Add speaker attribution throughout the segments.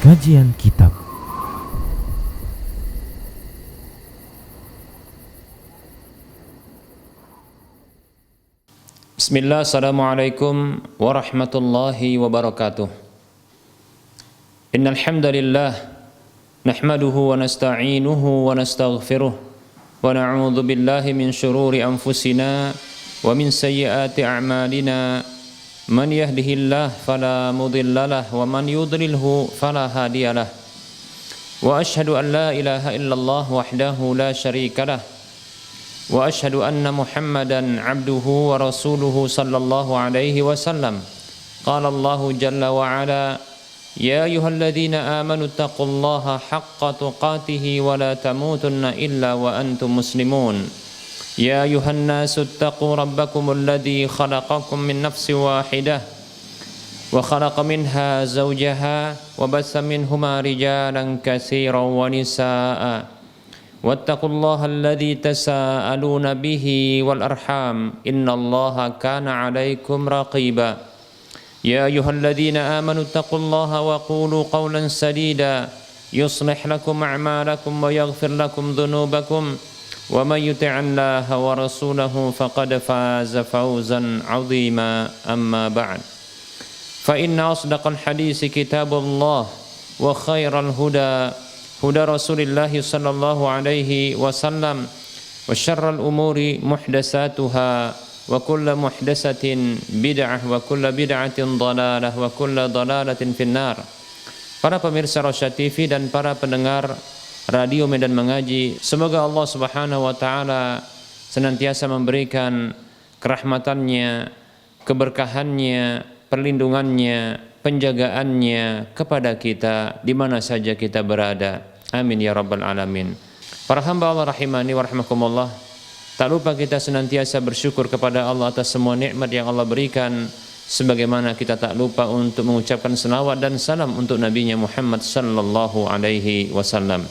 Speaker 1: Kajian Kitab.
Speaker 2: Bismillah, assalamualaikum warahmatullahi wabarakatuh. Innal hamdalillah nahmaduhu wa nasta'inuhu wa nastaghfiruh wa na'udzu billahi min shururi anfusina wa min sayyiati a'malina. Man yahdihillahu fala mudhillalah wa man yudlilhu fala hadiyalah. Wa ashhadu an la ilaha illallah wahdahu la syarikalah. Wa ashhadu anna Muhammadan abduhu wa rasuluhu sallallahu alaihi wasallam. Qala Allahu jalla wa ala, ya ayyuhalladzina amanu taqullaha haqqa tuqatih wa la tamutunna illa wa antum muslimun. Ya ayyuhan nasu taqu rabbakumul ladzi khalaqakum min nafsin wahidah wa khalaqa minha zawjaha wa bassa minhuma rijalan katsiran wa nisaa'a. Wattaqullaha alladzi tasaaluna bihi wal arham innallaha kana 'alaikum raqiba. Ya ayyuhalladzina amanu taqullaha wa qulu qawlan sadida yuslih lakum a'malakum wa yaghfir lakum dhunubakum wa may yuti'illaha wa rasulahu faqad faza fawzan 'azima. Amma ba'd. Fa inna asdaqal haditsi kitabullah wa khairal huda huda Rasulillah sallallahu alaihi wasallam wa syarral umuri muhdatsatuha wa kullu muhdatsatin bid'ah wa kullu bid'atin dhalalah wa kullu dhalalatin finnar. Para pemirsa Rosyad TV dan para pendengar Radio Medan Mengaji, semoga Allah Subhanahu wa taala senantiasa memberikan kerahmatannya, keberkahannya, perlindungannya, penjagaannya kepada kita di mana saja kita berada. Amin ya rabbal alamin. Para hamba Allah rahimani wa rahimakumullah, tak lupa kita senantiasa bersyukur kepada Allah atas semua nikmat yang Allah berikan, sebagaimana kita tak lupa untuk mengucapkan selawat dan salam untuk nabinya Muhammad sallallahu alaihi wasallam.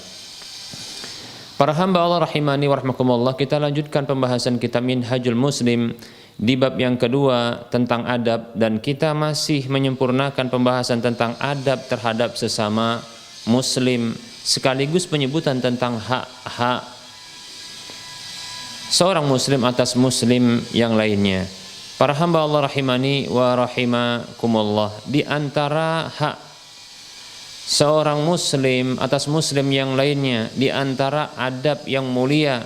Speaker 2: Para hamba Allah rahimani wa rahimakumullah, kita lanjutkan pembahasan kitab Minhajul Muslim di bab yang kedua tentang adab, dan kita masih menyempurnakan pembahasan tentang adab terhadap sesama muslim, sekaligus penyebutan tentang hak-hak seorang muslim atas muslim yang lainnya. Para hamba Allah rahimani wa rahimakumullah, di antara hak seorang muslim atas muslim yang lainnya, di antara adab yang mulia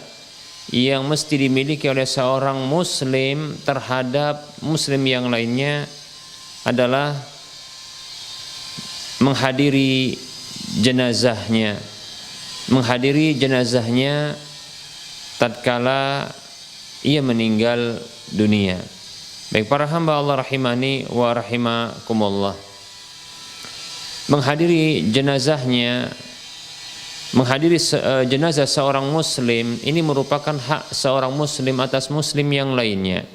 Speaker 2: yang mesti dimiliki oleh seorang muslim terhadap muslim yang lainnya adalah menghadiri jenazahnya. Menghadiri jenazahnya tatkala ia meninggal dunia. Baik para hamba Allah rahimani wa rahimakumullah, menghadiri jenazahnya, menghadiri jenazah seorang muslim ini merupakan hak seorang muslim atas muslim yang lainnya.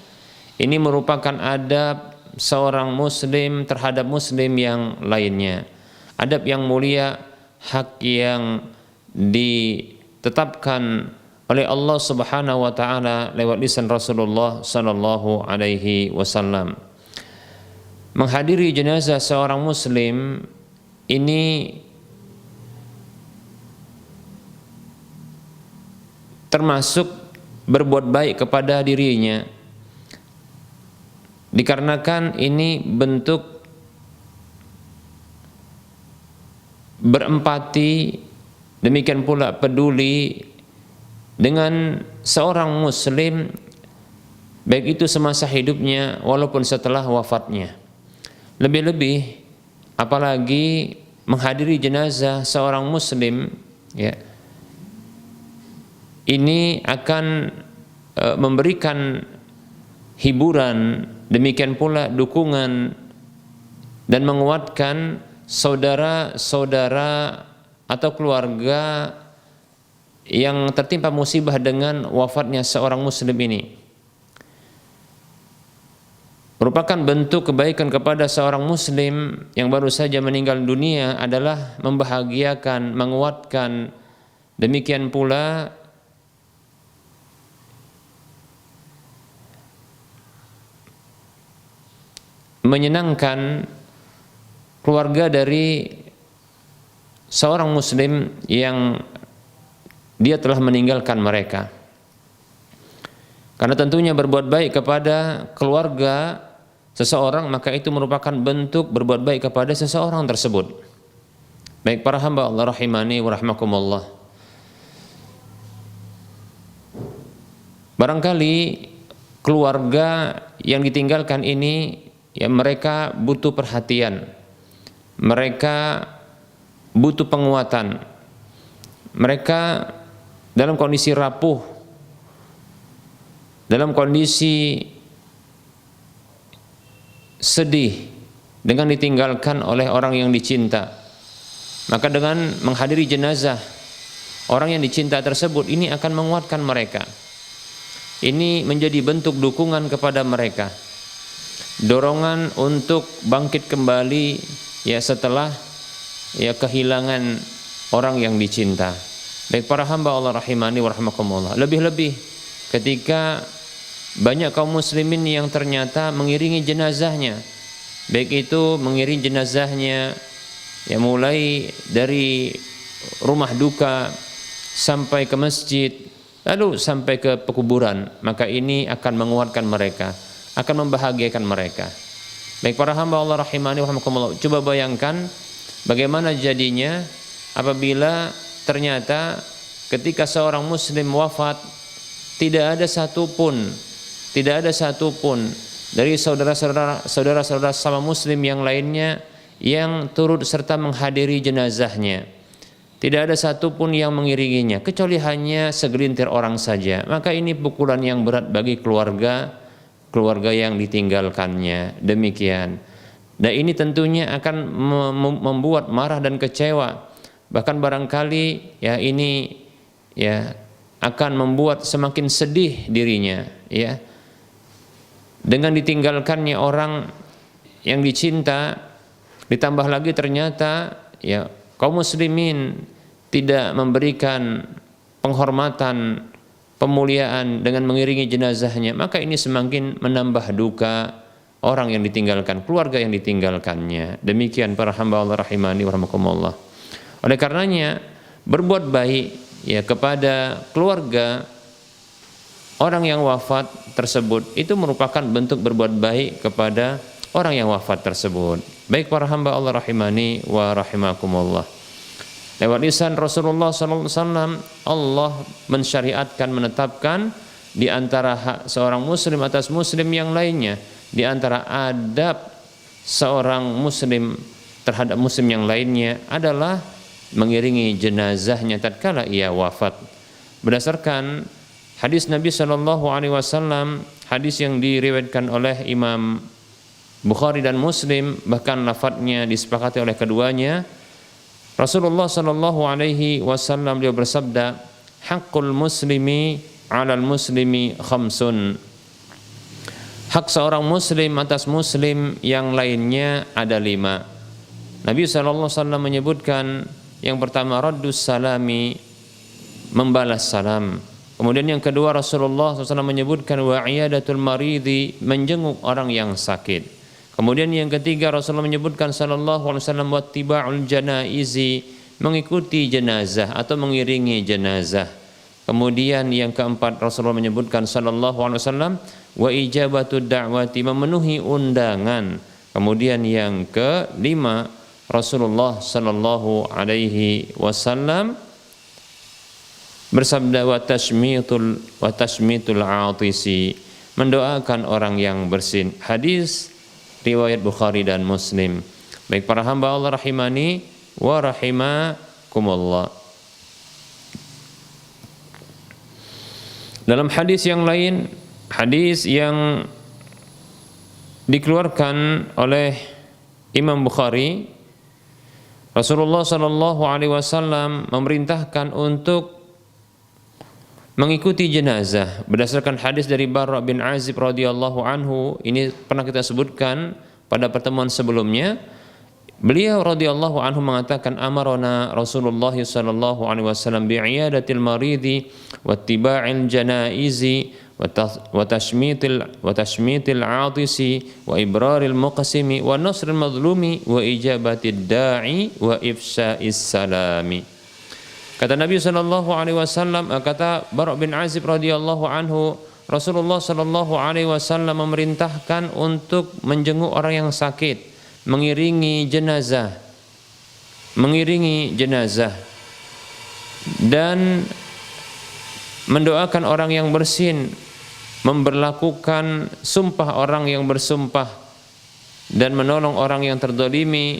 Speaker 2: Ini merupakan adab seorang muslim terhadap muslim yang lainnya. Adab yang mulia, hak yang ditetapkan oleh Allah Subhanahu wa taala lewat lisan Rasulullah sallallahu alaihi wasallam. Menghadiri jenazah seorang muslim ini termasuk berbuat baik kepada dirinya, dikarenakan ini bentuk berempati, demikian pula peduli dengan seorang muslim, baik itu semasa hidupnya walaupun setelah wafatnya. Lebih-lebih apalagi menghadiri jenazah seorang muslim, ya, ini akan memberikan hiburan, demikian pula dukungan dan menguatkan saudara-saudara atau keluarga yang tertimpa musibah dengan wafatnya seorang muslim ini. Merupakan bentuk kebaikan kepada seorang muslim yang baru saja meninggal dunia adalah membahagiakan, menguatkan, demikian pula menyenangkan keluarga dari seorang muslim yang dia telah meninggalkan mereka. Karena tentunya berbuat baik kepada keluarga seseorang, maka itu merupakan bentuk berbuat baik kepada seseorang tersebut. Baik para hamba Allah rahimani wa rahmakumullah. Barangkali keluarga yang ditinggalkan ini, ya mereka butuh perhatian, mereka butuh penguatan, mereka dalam kondisi rapuh, dalam kondisi sedih dengan ditinggalkan oleh orang yang dicinta. Maka dengan menghadiri jenazah orang yang dicinta tersebut, ini akan menguatkan mereka. Ini menjadi bentuk dukungan kepada mereka, dorongan untuk bangkit kembali ya setelah ya kehilangan orang yang dicinta. Baik para hamba Allah rahimani wa rahmakumullah, lebih-lebih ketika banyak kaum muslimin yang ternyata mengiringi jenazahnya, baik itu mengiringi jenazahnya ya mulai dari rumah duka sampai ke masjid, lalu sampai ke pekuburan, maka ini akan menguatkan mereka, akan membahagiakan mereka. Baik para hamba Allah rahimani wa rahmakumullah, coba bayangkan bagaimana jadinya apabila ternyata ketika seorang muslim wafat, tidak ada satupun dari saudara-saudara sama muslim yang lainnya yang turut serta menghadiri jenazahnya. Tidak ada satupun yang mengiringinya, kecuali hanya segelintir orang saja. Maka ini pukulan yang berat bagi keluarga yang ditinggalkannya. Demikian. Dan ini tentunya akan membuat marah dan kecewa. Bahkan barangkali ya ini ya akan membuat semakin sedih dirinya, ya. Dengan ditinggalkannya orang yang dicinta, ditambah lagi ternyata ya kaum muslimin tidak memberikan penghormatan, pemuliaan dengan mengiringi jenazahnya, maka ini semakin menambah duka orang yang ditinggalkan, keluarga yang ditinggalkannya. Demikian para hamba Allah rahimani wa rahmakumullah. Oleh karenanya berbuat baik ya kepada keluarga orang yang wafat tersebut itu merupakan bentuk berbuat baik kepada orang yang wafat tersebut. Baik para hamba Allah rahimani wa rahimakumullah. Lewat lisan Rasulullah sallallahu alaihi wasallam Allah mensyariatkan, menetapkan di antara hak seorang muslim atas muslim yang lainnya, di antara adab seorang muslim terhadap muslim yang lainnya adalah mengiringi jenazahnya tatkala ia wafat. Berdasarkan hadis Nabi sallallahu alaihi wasallam, hadis yang diriwayatkan oleh Imam Bukhari dan Muslim, bahkan lafadznya disepakati oleh keduanya, Rasulullah sallallahu alaihi wasallam beliau bersabda, haqqul muslimi 'alal muslimi khamsun. Hak seorang muslim atas muslim yang lainnya ada 5. Nabi sallallahu alaihi wasallam menyebutkan yang pertama raddus salami, membalas salam. Kemudian yang kedua Rasulullah SAW menyebutkan wa iyadatul maridi, menjenguk orang yang sakit. Kemudian yang ketiga Rasulullah menyebutkan sallallahu alaihi wasallam wattiba'ul janaizi, mengikuti jenazah atau mengiringi jenazah. Kemudian yang keempat Rasulullah menyebutkan sallallahu alaihi wasallam wa ijabatud da'wati, memenuhi undangan. Kemudian yang kelima Rasulullah sallallahu alaihi wasallam bersabda wa tashmitul atisi, mendoakan orang yang bersin. Hadis riwayat Bukhari dan Muslim. Baik para hamba Allah rahimani wa rahimakumullah. Dalam hadis yang lain, hadis yang dikeluarkan oleh Imam Bukhari, Rasulullah sallallahu alaihi wasallam memerintahkan untuk mengikuti jenazah berdasarkan hadis dari Barra bin Azib radhiyallahu anhu. Ini pernah kita sebutkan pada pertemuan sebelumnya. Beliau radhiyallahu anhu mengatakan, amarona Rasulullah sallallahu alaihi wasallam bi'iyadatil maridi wattiba'il janaizi wa tashmitil 'atisi wa ibraril muqsimi wa nasril madlumi wa ijabatid da'i wa ifsa'is salami. Kata Nabi sallallahu alaihi wasallam, kata Bara' bin Azib radhiyallahu anhu, Rasulullah sallallahu alaihi wasallam memerintahkan untuk menjenguk orang yang sakit, mengiringi jenazah dan mendoakan orang yang bersin, memberlakukan sumpah orang yang bersumpah dan menolong orang yang terdolimi,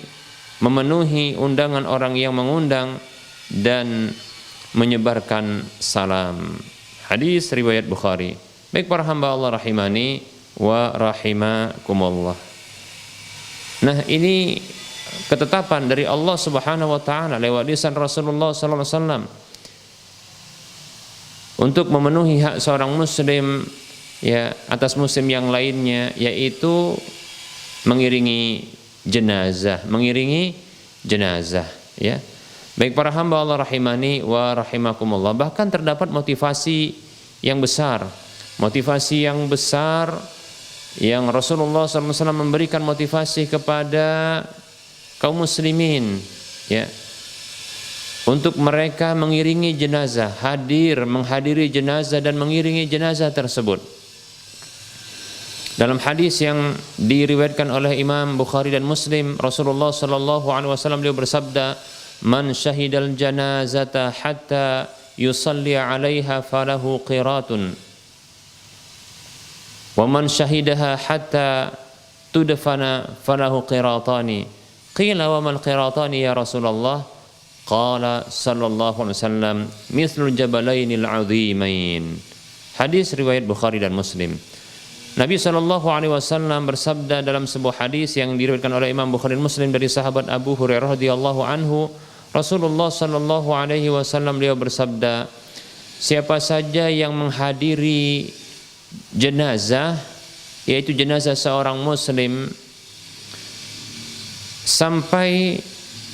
Speaker 2: memenuhi undangan orang yang mengundang dan menyebarkan salam. Hadis riwayat Bukhari. Baik para hamba Allah rahimani wa rahimakumullah. Nah, ini ketetapan dari Allah Subhanahu wa taala lewat lisan Rasulullah sallallahu alaihi wasallam untuk memenuhi hak seorang muslim ya atas muslim yang lainnya, yaitu mengiringi jenazah ya. Baik para hamba Allah rahimani wa rahimakumullah, bahkan terdapat motivasi yang besar yang Rasulullah SAW memberikan motivasi kepada kaum muslimin ya, untuk mereka mengiringi jenazah, menghadiri jenazah dan mengiringi jenazah tersebut. Dalam hadis yang diriwayatkan oleh Imam Bukhari dan Muslim, Rasulullah SAW beliau bersabda, man syahidal janazata hatta yusalli 'alaiha falahu qiratun wa man syahidaha hatta tudfana falahu qiratani. Qila wa mal qiratani ya Rasulullah? Qala sallallahu alaihi wasallam mithlul jabalainil 'azimain. Hadis riwayat Bukhari dan Muslim. Nabi sallallahu alaihi wasallam bersabda dalam sebuah hadis yang diriwayatkan oleh Imam Bukhari dan Muslim dari sahabat Abu Hurairah radhiyallahu anhu, Rasulullah sallallahu alaihi wasallam beliau bersabda, siapa saja yang menghadiri jenazah, yaitu jenazah seorang muslim, sampai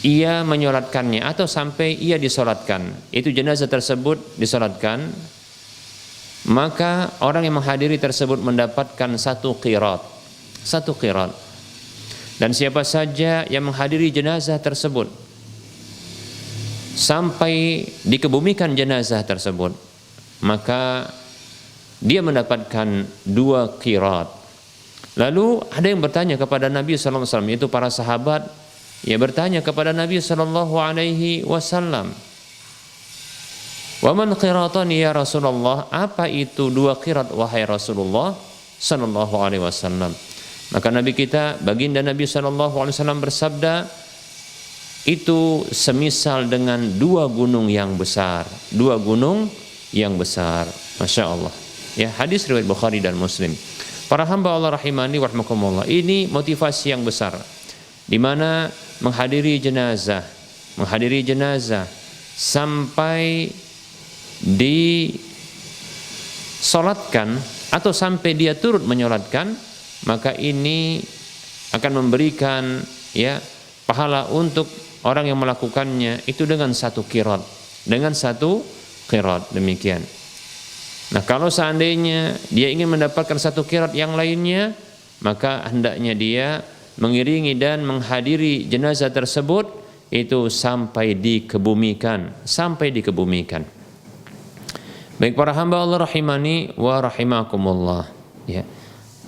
Speaker 2: ia menyolatkannya atau sampai ia disolatkan, itu jenazah tersebut disolatkan, maka orang yang menghadiri tersebut mendapatkan satu qirat. Dan siapa saja yang menghadiri jenazah tersebut sampai dikebumikan jenazah tersebut, maka dia mendapatkan 2 qirat. Lalu ada yang bertanya kepada Nabi sallallahu alaihi wasallam, yaitu para sahabat, ya bertanya kepada Nabi sallallahu alaihi wasallam, wa man qiratani ya Rasulullah? Apa itu 2 qirat wahai Rasulullah sallallahu alaihi wasallam? Maka Nabi kita, baginda Nabi sallallahu alaihi wasallam bersabda, itu semisal dengan 2 gunung yang besar. Masya Allah. Ya, hadis riwayat Bukhari dan Muslim. Para hamba Allah rahimani wa rahmakumullah, ini motivasi yang besar di mana menghadiri jenazah sampai disolatkan atau sampai dia turut menyolatkan, maka ini akan memberikan ya pahala untuk orang yang melakukannya itu dengan 1 qirat, demikian. Nah, kalau seandainya dia ingin mendapatkan 1 qirat yang lainnya, maka hendaknya dia mengiringi dan menghadiri jenazah tersebut itu sampai dikebumikan. Baik para hamba Allah rahimani wa rahimakumullah, ya.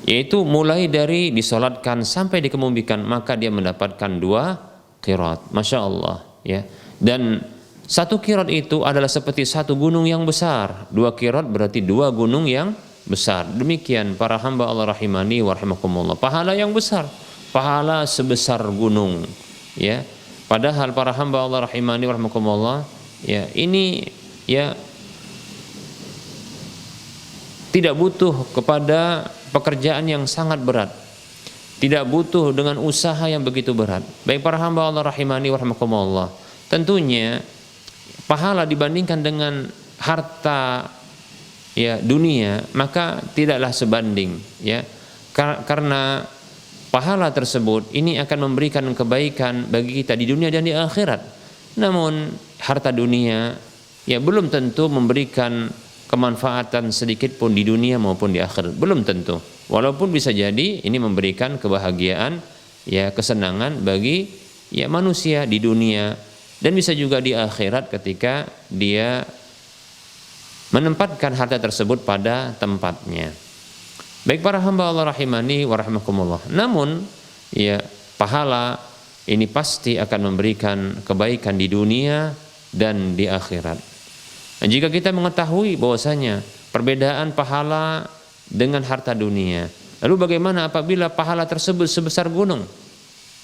Speaker 2: Yaitu mulai dari disolatkan sampai dikebumikan, maka dia mendapatkan 2 qirat. Masya Allah, ya. Dan 1 qirat itu adalah seperti 1 gunung yang besar. 2 qirat berarti 2 gunung yang besar. Demikian para hamba Allah rahimani wa rahimakumullah. Pahala yang besar, pahala sebesar gunung, ya. Padahal para hamba Allah rahimani wa rahimakumullah, ya, ini ya tidak butuh kepada pekerjaan yang sangat berat, tidak butuh dengan usaha yang begitu berat. Baik para hamba Allah rahimani wa rahimakumullah, tentunya pahala dibandingkan dengan harta ya dunia maka tidaklah sebanding, ya, karena pahala tersebut ini akan memberikan kebaikan bagi kita di dunia dan di akhirat. Namun harta dunia ya belum tentu memberikan kemanfaatan sedikit pun di dunia maupun di akhirat, belum tentu. Walaupun bisa jadi ini memberikan kebahagiaan ya, kesenangan bagi ya manusia di dunia, dan bisa juga di akhirat ketika dia menempatkan harta tersebut pada tempatnya. Baik para hamba Allah rahimani wa rahimakumullah. Namun ya pahala ini pasti akan memberikan kebaikan di dunia dan di akhirat. Dan jika kita mengetahui bahwasanya perbedaan pahala dengan harta dunia, lalu bagaimana apabila pahala tersebut sebesar gunung?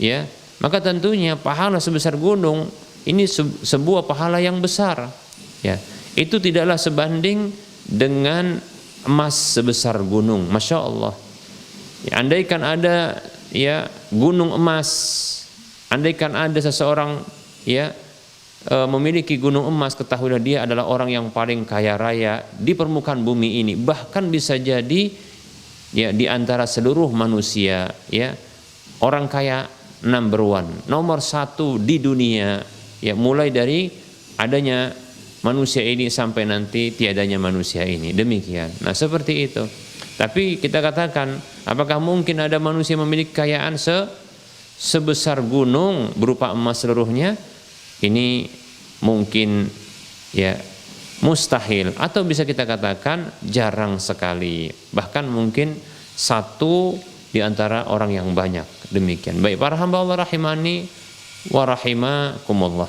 Speaker 2: Ya, maka tentunya pahala sebesar gunung ini sebuah pahala yang besar. Ya, itu tidaklah sebanding dengan emas sebesar gunung. Masya Allah. Ya, andaikan ada ya gunung emas, andaikan ada seseorang ya memiliki gunung emas, ketahuilah dia adalah orang yang paling kaya raya di permukaan bumi ini. Bahkan bisa jadi ya di antara seluruh manusia ya orang kaya number one, nomor satu di dunia ya, mulai dari adanya manusia ini sampai nanti tiadanya manusia ini. Demikian. Nah seperti itu. Tapi kita katakan, apakah mungkin ada manusia memiliki kekayaan sebesar gunung berupa emas seluruhnya? Ini mungkin ya mustahil, atau bisa kita katakan jarang sekali. Bahkan mungkin satu di antara orang yang banyak. Demikian. Baik para hamba Allah rahimani wa rahimakumullah.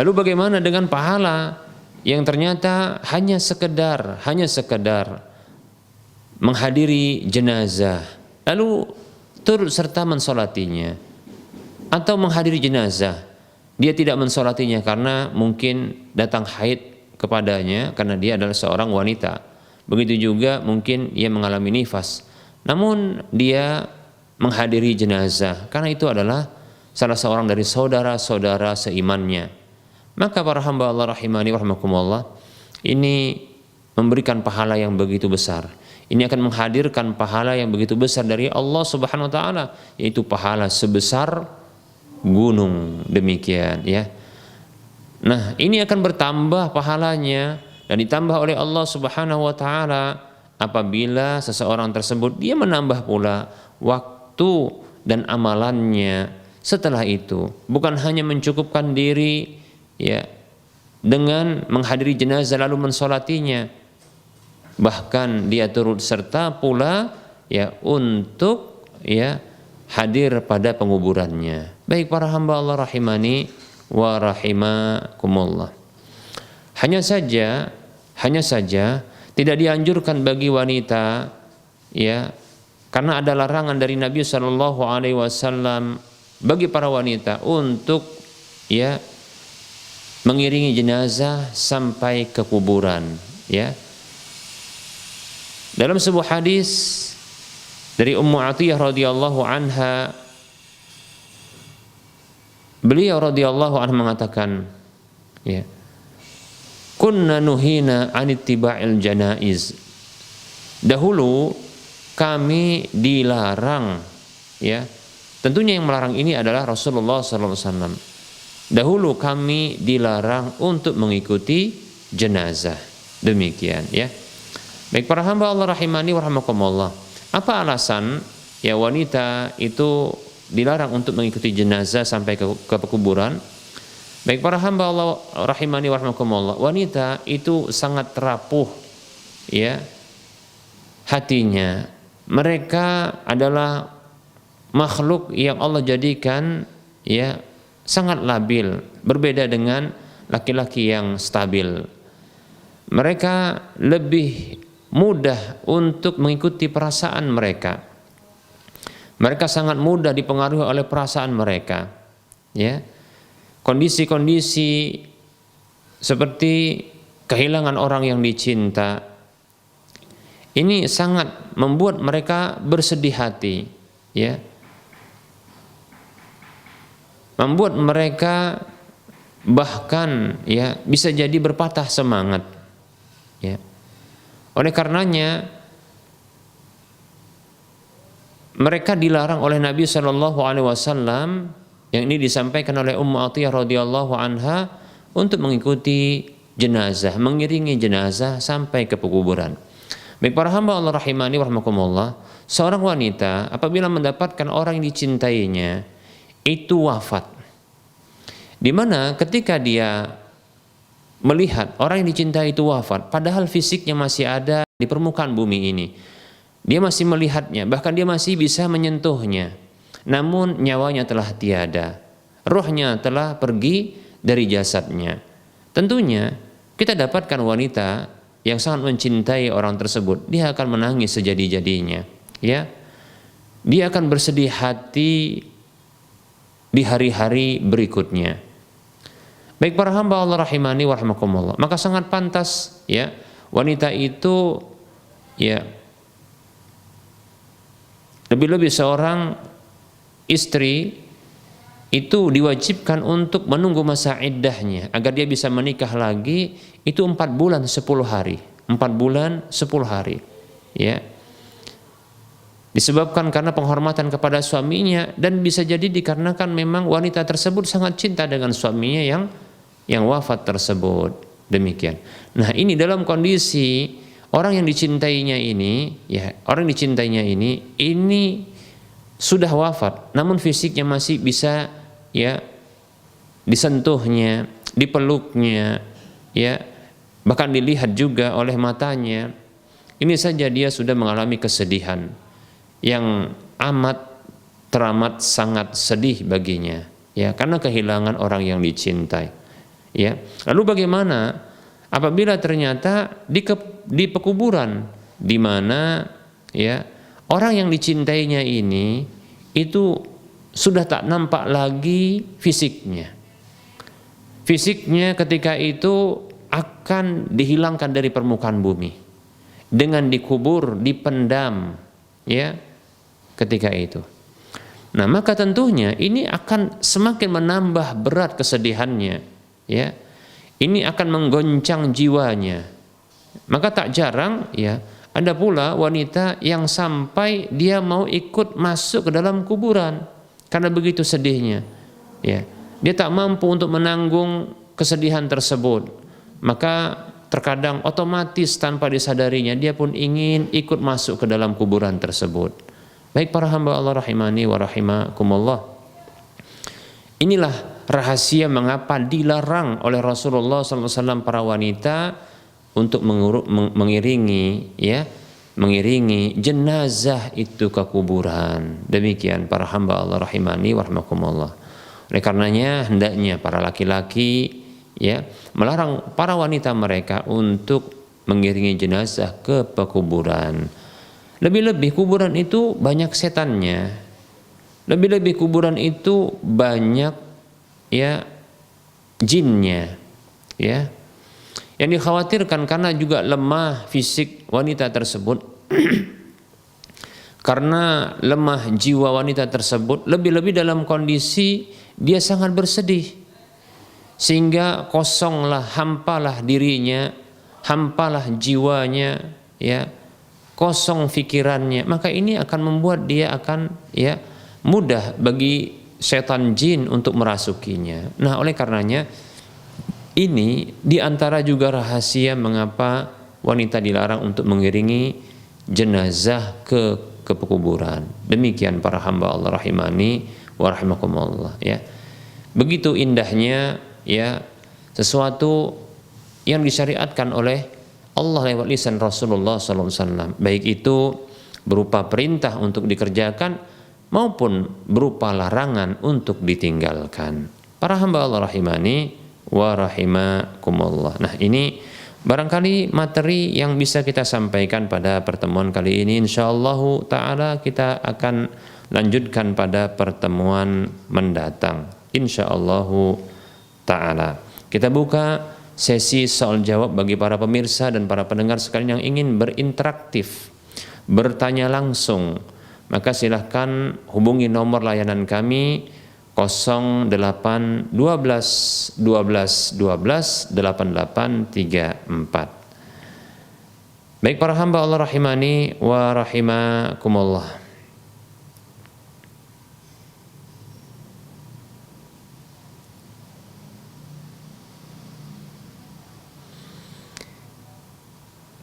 Speaker 2: Lalu bagaimana dengan pahala yang ternyata hanya sekedar menghadiri jenazah, lalu turut serta mensolatinya, atau menghadiri jenazah, dia tidak mensolatinya karena mungkin datang haid kepadanya karena dia adalah seorang wanita. Begitu juga mungkin ia mengalami nifas, namun dia menghadiri jenazah karena itu adalah salah seorang dari saudara-saudara seimannya. Maka para hamba Allah rahimani wa rahimakumullah, ini memberikan pahala yang begitu besar. Ini akan menghadirkan pahala yang begitu besar dari Allah Subhanahu wa taala, yaitu pahala sebesar gunung. Demikian ya. Nah, ini akan bertambah pahalanya dan ditambah oleh Allah Subhanahu wa taala apabila seseorang tersebut dia menambah pula waktu dan amalannya setelah itu. Bukan hanya mencukupkan diri ya dengan menghadiri jenazah lalu mensolatinya, bahkan dia turut serta pula ya untuk ya hadir pada penguburannya. Baik para hamba Allah rahimani wa rahimakumullah. Hanya saja tidak dianjurkan bagi wanita ya, karena ada larangan dari Nabi Shallallahu Alaihi Wasallam bagi para wanita untuk ya mengiringi jenazah sampai ke kuburan ya. Dalam sebuah hadis dari Ummu Atiyah radhiyallahu anha, beliau radhiyallahu anha mengatakan ya, kunna nuhina an ittiba'il janaiz. Dahulu kami dilarang ya. Tentunya yang melarang ini adalah Rasulullah sallallahu alaihi wasallam. Dahulu kami dilarang untuk mengikuti jenazah. Demikian ya. Baik para hamba Allah rahimani wa rahimakumullah. Apa alasan ya wanita itu dilarang untuk mengikuti jenazah sampai ke kuburan? Baik para hamba Allah rahimani wa rahimakumullah, wanita itu sangat rapuh ya hatinya. Mereka adalah makhluk yang Allah jadikan ya sangat labil, berbeda dengan laki-laki yang stabil. Mereka lebih mudah untuk mengikuti perasaan mereka. Mereka sangat mudah dipengaruhi oleh perasaan mereka. Ya, kondisi-kondisi seperti kehilangan orang yang dicinta ini sangat membuat mereka bersedih hati. Ya, membuat mereka bahkan ya bisa jadi berpatah semangat ya. Oleh karenanya mereka dilarang oleh Nabi Shallallahu Alaihi Wasallam, yang ini disampaikan oleh Ummu Atiyah radhiyallahu anha, untuk mengikuti jenazah, mengiringi jenazah sampai ke pekuburan. Baik para hamba Allah rahimani wa rahmakumullah, seorang wanita apabila mendapatkan orang yang dicintainya itu wafat, di mana ketika dia melihat orang yang dicintai itu wafat, padahal fisiknya masih ada di permukaan bumi ini, dia masih melihatnya, bahkan dia masih bisa menyentuhnya, namun nyawanya telah tiada, rohnya telah pergi dari jasadnya. Tentunya kita dapatkan wanita yang sangat mencintai orang tersebut, dia akan menangis sejadi-jadinya, ya. Dia akan bersedih hati di hari-hari berikutnya. Baik para hamba Allah rahimani wa rahmakumullah, maka sangat pantas ya wanita itu ya, lebih-lebih seorang istri itu diwajibkan untuk menunggu masa iddahnya agar dia bisa menikah lagi, itu 4 bulan 10 hari. 4 bulan 10 hari. Ya. Disebabkan karena penghormatan kepada suaminya, dan bisa jadi dikarenakan memang wanita tersebut sangat cinta dengan suaminya yang wafat tersebut. Demikian. Nah, ini dalam kondisi orang yang dicintainya ini, ya, orang yang dicintainya ini sudah wafat, namun fisiknya masih bisa ya disentuhnya, dipeluknya, ya, bahkan dilihat juga oleh matanya. Ini saja dia sudah mengalami kesedihan yang teramat sangat sedih baginya, ya, karena kehilangan orang yang dicintai, ya. Lalu bagaimana apabila ternyata di pekuburan di mana ya orang yang dicintainya ini itu sudah tak nampak lagi fisiknya. Fisiknya ketika itu akan dihilangkan dari permukaan bumi dengan dikubur, dipendam, ya, ketika itu. Nah, maka tentunya ini akan semakin menambah berat kesedihannya, ya. Ini akan menggoncang jiwanya. Maka tak jarang ya ada pula wanita yang sampai dia mau ikut masuk ke dalam kuburan karena begitu sedihnya, ya. Dia tak mampu untuk menanggung kesedihan tersebut, maka terkadang otomatis tanpa disadarinya dia pun ingin ikut masuk ke dalam kuburan tersebut. Baik para hamba Allah rahimani wa rahimakumullah, inilah rahasia mengapa dilarang oleh Rasulullah SAW para wanita untuk mengiringi jenazah itu ke kuburan. Demikian para hamba Allah rahimani wa rahmakumullah. Oleh karenanya hendaknya para laki-laki ya melarang para wanita mereka untuk mengiringi jenazah ke pekuburan. Lebih-lebih kuburan itu banyak setannya. Lebih-lebih kuburan itu banyak ya jinnya, ya. Yang dikhawatirkan karena juga lemah fisik wanita tersebut, karena lemah jiwa wanita tersebut, lebih-lebih dalam kondisi dia sangat bersedih, sehingga kosonglah, hampalah dirinya, hampalah jiwanya, ya, kosong pikirannya. Maka ini akan membuat dia akan ya mudah bagi setan jin untuk merasukinya. Nah, oleh karenanya ini diantara juga rahasia mengapa wanita dilarang untuk mengiringi jenazah ke pekuburan. Demikian para hamba Allah rahimani wa rahimakumullah, ya. Begitu indahnya ya sesuatu yang disyariatkan oleh Allah lewat lisan Rasulullah SAW, baik itu berupa perintah untuk dikerjakan maupun berupa larangan untuk ditinggalkan. Para hamba Allah rahimani wa rahimakumullah. Nah, ini barangkali materi yang bisa kita sampaikan pada pertemuan kali ini. Insyaallah ta'ala kita akan lanjutkan pada pertemuan mendatang. Insyaallah ta'ala. Kita buka sesi soal jawab bagi para pemirsa dan para pendengar sekalian yang ingin berinteraktif, bertanya langsung. Maka silahkan hubungi nomor layanan kami 08 12 12 12 88 34. Baik para hamba Allah rahimani wa rahimakumullah.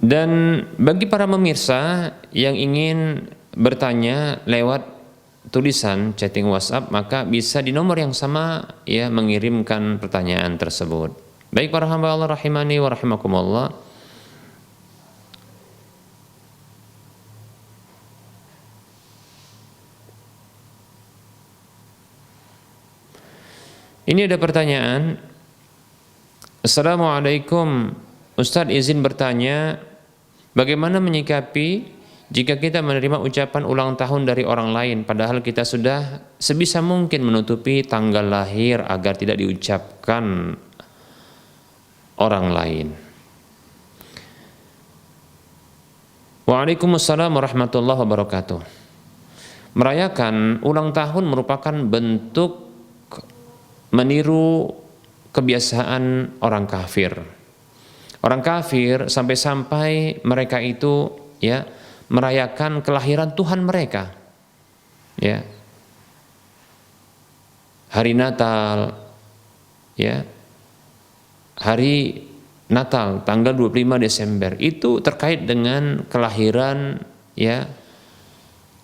Speaker 2: Dan bagi para pemirsa yang ingin bertanya lewat tulisan chatting WhatsApp, maka bisa di nomor yang sama ya mengirimkan pertanyaan tersebut. Baik para hamba Allah rahimani wa rahimakumullah. Ini ada pertanyaan. Assalamualaikum, Ustadz izin bertanya, bagaimana menyikapi jika kita menerima ucapan ulang tahun dari orang lain padahal kita sudah sebisa mungkin menutupi tanggal lahir agar tidak diucapkan orang lain. Waalaikumsalam warahmatullahi wabarakatuh. Merayakan ulang tahun merupakan bentuk meniru kebiasaan orang kafir. Orang kafir sampai-sampai mereka itu ya merayakan kelahiran Tuhan mereka. Ya. Hari Natal ya. Hari Natal tanggal 25 Desember itu terkait dengan kelahiran ya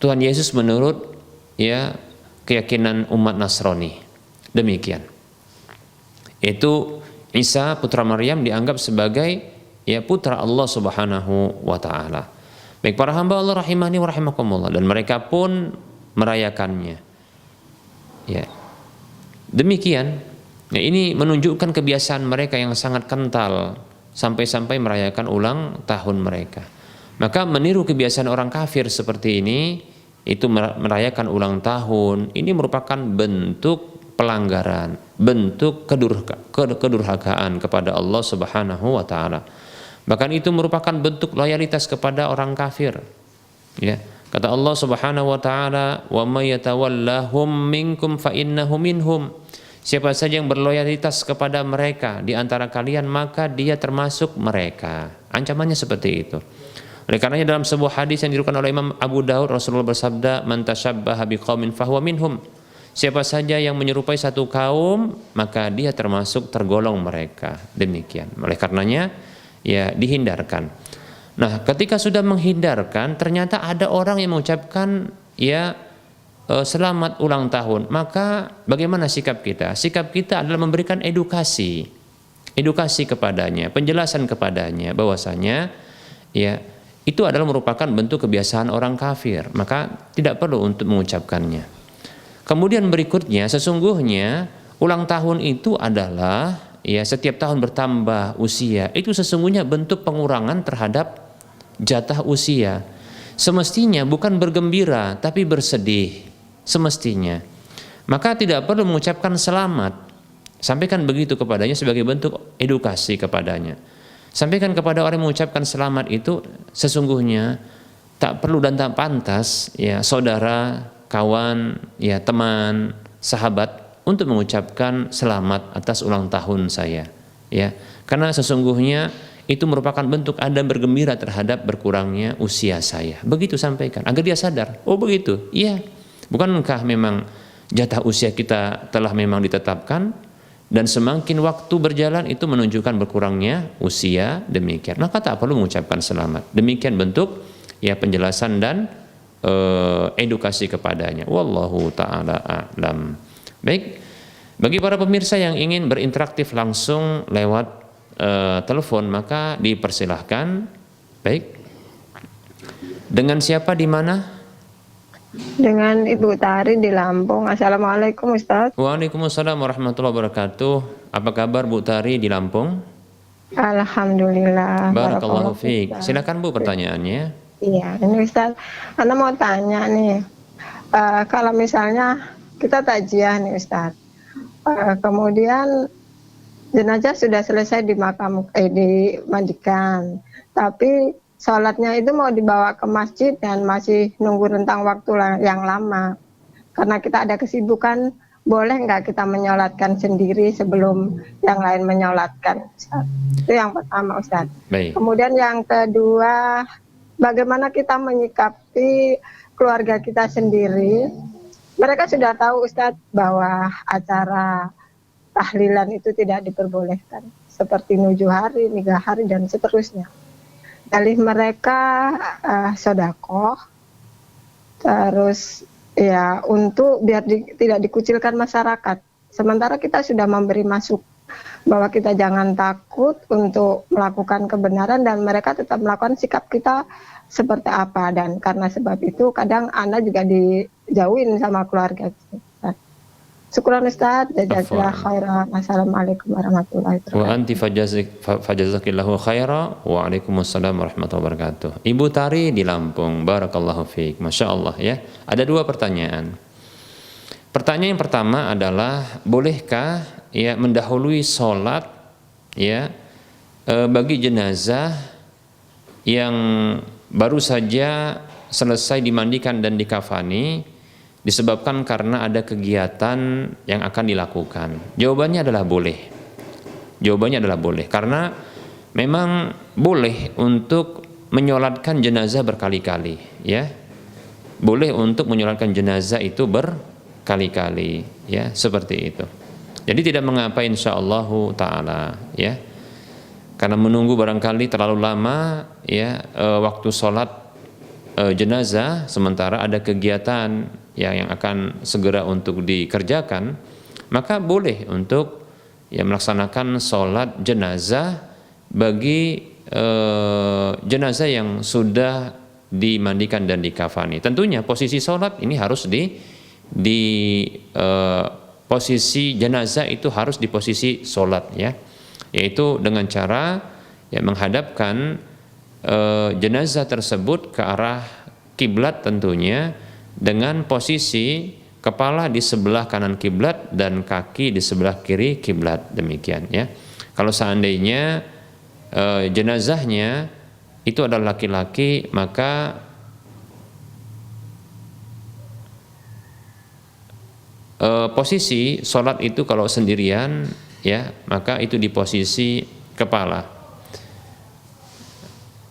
Speaker 2: Tuhan Yesus menurut ya keyakinan umat Nasrani. Demikian. Itu Isa putra Maryam dianggap sebagai ya putra Allah Subhanahu wa taala. Baik para hamba Allah rahimani wa rahimakumullah, dan mereka pun merayakannya. Ya. Demikian. Ya, ini menunjukkan kebiasaan mereka yang sangat kental sampai-sampai merayakan ulang tahun mereka. Maka meniru kebiasaan orang kafir seperti ini, itu merayakan ulang tahun, ini merupakan bentuk pelanggaran, bentuk kedurhakaan kepada Allah Subhanahu wa taala. Bahkan itu merupakan bentuk loyalitas kepada orang kafir. Ya. Kata Allah Subhanahu wa taala, "Wa may yatawallahum minkum fa innahu minhum." Siapa saja yang berloyalitas kepada mereka di antara kalian, maka dia termasuk mereka. Ancamannya seperti itu. Oleh karenanya dalam sebuah hadis yang diriwayatkan oleh Imam Abu Daud, Rasulullah bersabda, "Man tashabbaha biqaumin fahuwa minhum." Siapa saja yang menyerupai satu kaum, maka dia termasuk tergolong mereka. Demikian. Oleh karenanya, ya dihindarkan. Nah, ketika sudah menghindarkan, ternyata ada orang yang mengucapkan ya selamat ulang tahun. Maka bagaimana sikap kita? Sikap kita adalah memberikan edukasi kepadanya, penjelasan kepadanya bahwasanya ya itu adalah merupakan bentuk kebiasaan orang kafir. Maka tidak perlu untuk mengucapkannya. Kemudian berikutnya, sesungguhnya ulang tahun itu adalah ya setiap tahun bertambah usia. Itu sesungguhnya bentuk pengurangan terhadap jatah usia. Semestinya bukan bergembira tapi bersedih. Semestinya. Maka tidak perlu mengucapkan selamat. Sampaikan begitu kepadanya sebagai bentuk edukasi kepadanya. Sampaikan kepada orang yang mengucapkan selamat itu sesungguhnya tak perlu dan tak pantas ya saudara, kawan, ya teman, sahabat untuk mengucapkan selamat atas ulang tahun saya, ya. Karena sesungguhnya itu merupakan bentuk Anda bergembira terhadap berkurangnya usia saya. Begitu sampaikan agar dia sadar. Oh begitu, iya. Bukankah memang jatah usia kita telah memang ditetapkan dan semakin waktu berjalan itu menunjukkan berkurangnya usia, demikian. Maka tak perlu mengucapkan selamat. Demikian bentuk ya penjelasan dan edukasi kepadanya. Wallahu ta'ala a'lam. Baik, bagi para pemirsa yang ingin berinteraktif langsung lewat telepon, maka dipersilahkan. Baik, dengan siapa di mana?
Speaker 1: Dengan Ibu Tari di Lampung. Assalamualaikum Ustaz.
Speaker 2: Waalaikumsalam warahmatullahi wabarakatuh. Apa kabar Bu Tari di Lampung?
Speaker 1: Alhamdulillah.
Speaker 2: Barakallahu fiik. Silakan Bu pertanyaannya.
Speaker 1: Iya, ini Ustaz, Anda mau tanya nih, kalau misalnya kita takziah nih Ustaz, kemudian jenazah sudah selesai dimandikan, tapi sholatnya itu mau dibawa ke masjid dan masih nunggu rentang waktu yang lama, karena kita ada kesibukan, boleh nggak kita menyolatkan sendiri sebelum yang lain menyolatkan, Ustaz? Itu yang pertama Ustaz.
Speaker 2: Baik.
Speaker 1: Kemudian yang kedua, bagaimana kita menyikapi keluarga kita sendiri? Mereka sudah tahu Ustadz bahwa acara tahlilan itu tidak diperbolehkan, seperti 7 hari, 3 hari, dan seterusnya. dalih mereka sedekah, terus ya untuk biar tidak dikucilkan masyarakat. Sementara kita sudah memberi masuk bahwa kita jangan takut untuk melakukan kebenaran dan mereka tetap melakukan sikap kita seperti apa, dan karena sebab itu kadang Anda juga dijauhin sama keluarga. Syukran Ustaz, jazakallah khairan. Assalamualaikum warahmatullahi
Speaker 2: Wa
Speaker 1: wabarakatuh.
Speaker 2: anti fajazakillahu khaira. Waalaikumsalam warahmatullahi wabarakatuh. Ibu Tari di Lampung, barakallahu fiik. Masya Allah ya. Ada 2 pertanyaan. Pertanyaan yang pertama adalah, bolehkah ya mendahului sholat ya bagi jenazah yang baru saja selesai dimandikan dan dikafani disebabkan karena ada kegiatan yang akan dilakukan? Jawabannya adalah boleh. Jawabannya adalah boleh, karena memang boleh untuk menyolatkan jenazah berkali-kali, ya. Boleh untuk menyolatkan jenazah itu berkali-kali, ya, seperti itu. Jadi tidak mengapa insyaallah taala, ya. Karena menunggu barangkali terlalu lama, ya, waktu sholat jenazah sementara ada kegiatan yang akan segera untuk dikerjakan, maka boleh untuk ya melaksanakan sholat jenazah bagi jenazah yang sudah dimandikan dan dikafani. Tentunya posisi sholat ini harus di posisi jenazah itu harus di posisi sholat, ya, yaitu dengan cara ya menghadapkan jenazah tersebut ke arah kiblat, tentunya dengan posisi kepala di sebelah kanan kiblat dan kaki di sebelah kiri kiblat, demikian, ya. Kalau seandainya jenazahnya itu adalah laki-laki, maka posisi sholat itu kalau sendirian, ya, maka itu di posisi kepala.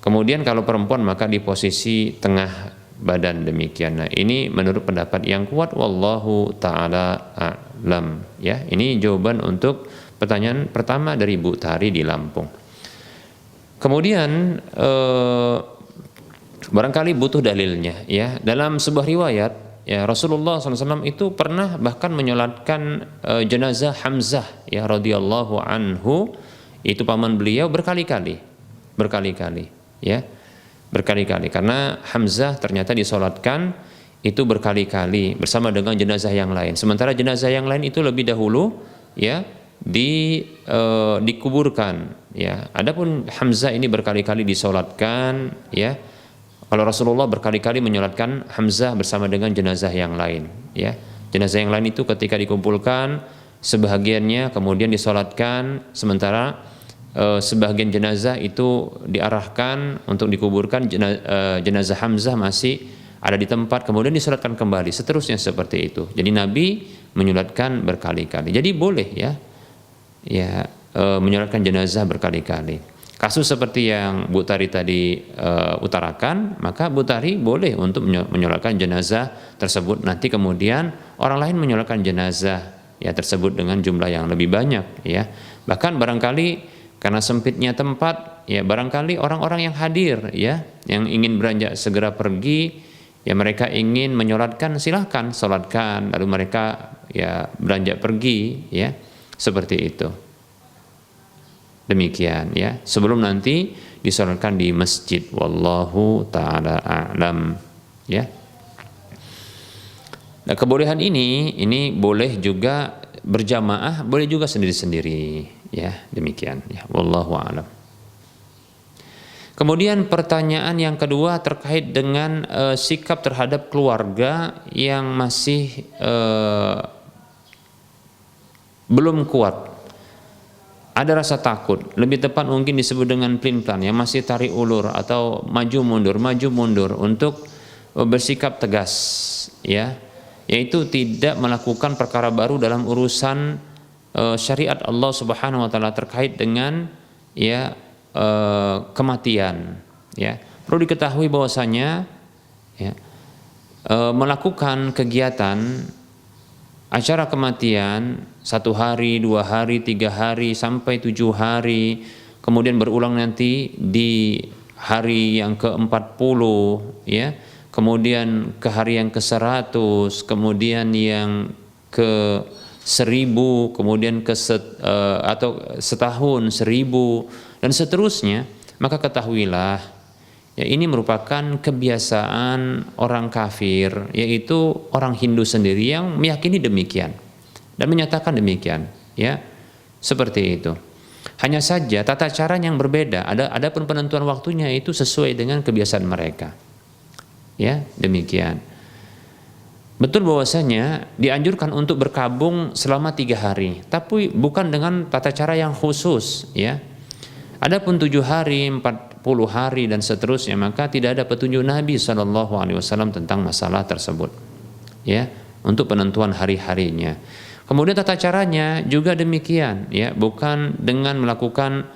Speaker 2: Kemudian kalau perempuan maka di posisi tengah badan, demikian. Nah, ini menurut pendapat yang kuat, wallahu taala a'lam, ya. Ini jawaban untuk pertanyaan pertama dari Bu Tari di Lampung. Kemudian barangkali butuh dalilnya, ya. Dalam sebuah riwayat, ya, Rasulullah SAW itu pernah bahkan menyolatkan jenazah Hamzah, ya, radhiyallahu anhu, itu paman beliau, berkali-kali, ya. Berkali-kali, karena Hamzah ternyata disolatkan itu berkali-kali bersama dengan jenazah yang lain. Sementara jenazah yang lain itu lebih dahulu, ya, dikuburkan, ya. Adapun Hamzah ini berkali-kali disolatkan, ya. Kalau Rasulullah berkali-kali menyolatkan Hamzah bersama dengan jenazah yang lain, ya. Jenazah yang lain itu ketika dikumpulkan sebahagiannya kemudian disolatkan, sementara sebagian jenazah itu diarahkan untuk dikuburkan, jenazah Hamzah masih ada di tempat, kemudian disolatkan kembali, seterusnya seperti itu. Jadi Nabi menyolatkan berkali-kali. Jadi boleh, ya, menyolatkan jenazah berkali-kali. Kasus seperti yang Bu Tari tadi utarakan, maka Bu Tari boleh untuk menyolatkan jenazah tersebut. Nanti kemudian orang lain menyolatkan jenazah, ya, tersebut dengan jumlah yang lebih banyak, ya. Bahkan barangkali karena sempitnya tempat, ya, barangkali orang-orang yang hadir, ya, yang ingin beranjak segera pergi, ya, mereka ingin menyolatkan, silahkan solatkan, lalu mereka, ya, beranjak pergi, ya, seperti itu. Demikian, ya, sebelum nanti disolatkan di masjid, wallahu ta'ala a'lam, ya. Nah, kebolehan ini boleh juga berjamaah, boleh juga sendiri-sendiri, ya, demikian, ya, wallahu a'lam. Kemudian pertanyaan yang kedua terkait dengan sikap terhadap keluarga yang masih belum kuat, ada rasa takut, lebih tepat mungkin disebut dengan pelin-pelan, yang masih tarik ulur atau maju mundur untuk bersikap tegas, ya, yaitu tidak melakukan perkara baru dalam urusan syariat Allah Subhanahu wa taala terkait dengan, ya, kematian, ya. Perlu diketahui bahwasanya, ya, melakukan kegiatan acara kematian 1 hari, 2 hari, 3 hari sampai 7 hari, kemudian berulang nanti di hari yang ke-40 ya, kemudian ke hari yang ke-100, kemudian yang ke-1000, kemudian atau setahun 1000 dan seterusnya, maka ketahuilah ya ini merupakan kebiasaan orang kafir, yaitu orang Hindu sendiri yang meyakini demikian dan menyatakan demikian ya, seperti itu. Hanya saja tata cara yang berbeda, adapun penentuan waktunya itu sesuai dengan kebiasaan mereka. Ya, demikian. Betul bahwasanya dianjurkan untuk berkabung selama 3 hari, tapi bukan dengan tata cara yang khusus, ya. Adapun 7 hari, 40 hari dan seterusnya, maka tidak ada petunjuk Nabi SAW tentang masalah tersebut. Ya, untuk penentuan hari-harinya. Kemudian tata caranya juga demikian, ya, bukan dengan melakukan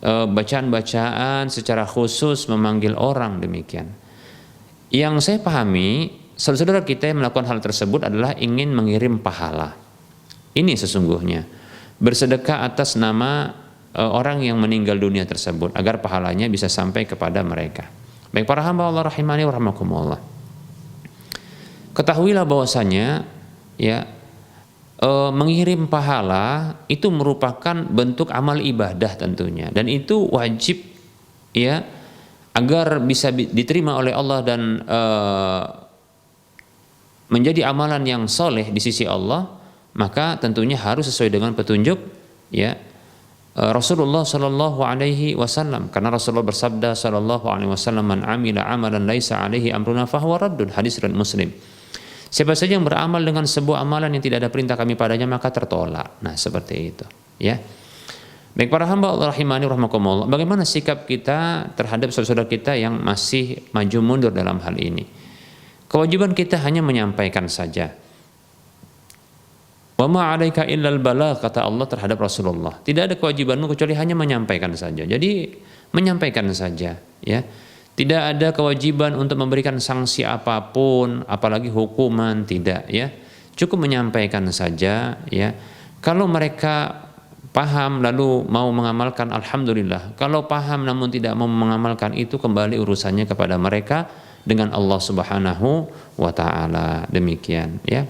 Speaker 2: bacaan-bacaan secara khusus memanggil orang demikian. Yang saya pahami, saudara kita yang melakukan hal tersebut adalah ingin mengirim pahala. Ini sesungguhnya bersedekah atas nama orang yang meninggal dunia tersebut agar pahalanya bisa sampai kepada mereka. Baik para hamba Allah rahimani wa rahmakumullah. Ketahuilah bahwasanya ya, mengirim pahala itu merupakan bentuk amal ibadah tentunya, dan itu wajib ya agar bisa diterima oleh Allah dan menjadi amalan yang soleh di sisi Allah, maka tentunya harus sesuai dengan petunjuk ya Rasulullah Shallallahu Alaihi Wasallam, karena Rasulullah bersabda Shallallahu Alaihi Wasallam, man amila amalan laisa alaihi amruna fahuwa raddun, hadis riwayat Muslim. Siapa saja yang beramal dengan sebuah amalan yang tidak ada perintah kami padanya, maka tertolak. Nah, seperti itu, ya. Baik para hamba Allah rahimani rahimakumullah, bagaimana sikap kita terhadap saudara kita yang masih maju mundur dalam hal ini? Kewajiban kita hanya menyampaikan saja. Wa ma 'alaika illal balagh, kata Allah terhadap Rasulullah. Tidak ada kewajibanmu kecuali hanya menyampaikan saja. Jadi menyampaikan saja, ya. Tidak ada kewajiban untuk memberikan sanksi apapun, apalagi hukuman, tidak ya. Cukup menyampaikan saja ya. Kalau mereka paham lalu mau mengamalkan, alhamdulillah. Kalau paham namun tidak mau mengamalkan, itu kembali urusannya kepada mereka dengan Allah Subhanahu wa taala. Demikian ya.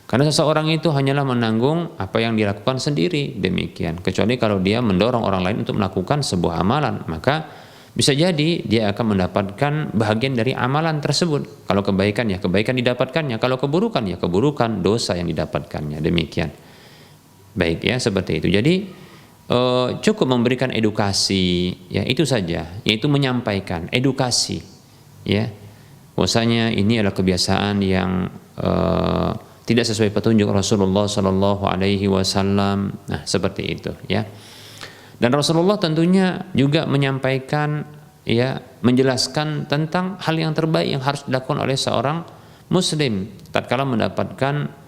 Speaker 2: Karena seseorang itu hanyalah menanggung apa yang dilakukan sendiri, demikian. Kecuali kalau dia mendorong orang lain untuk melakukan sebuah amalan, maka bisa jadi dia akan mendapatkan bahagian dari amalan tersebut. Kalau kebaikan ya kebaikan didapatkannya, kalau keburukan ya keburukan, dosa yang didapatkannya. Demikian. Baik ya, seperti itu. Jadi cukup memberikan edukasi, ya itu saja, yaitu menyampaikan edukasi, ya. Bahwasanya ini adalah kebiasaan yang tidak sesuai petunjuk Rasulullah Shallallahu Alaihi Wasallam. Nah, seperti itu, ya. Dan Rasulullah tentunya juga menyampaikan, ya, menjelaskan tentang hal yang terbaik yang harus dilakukan oleh seorang Muslim tatkala mendapatkan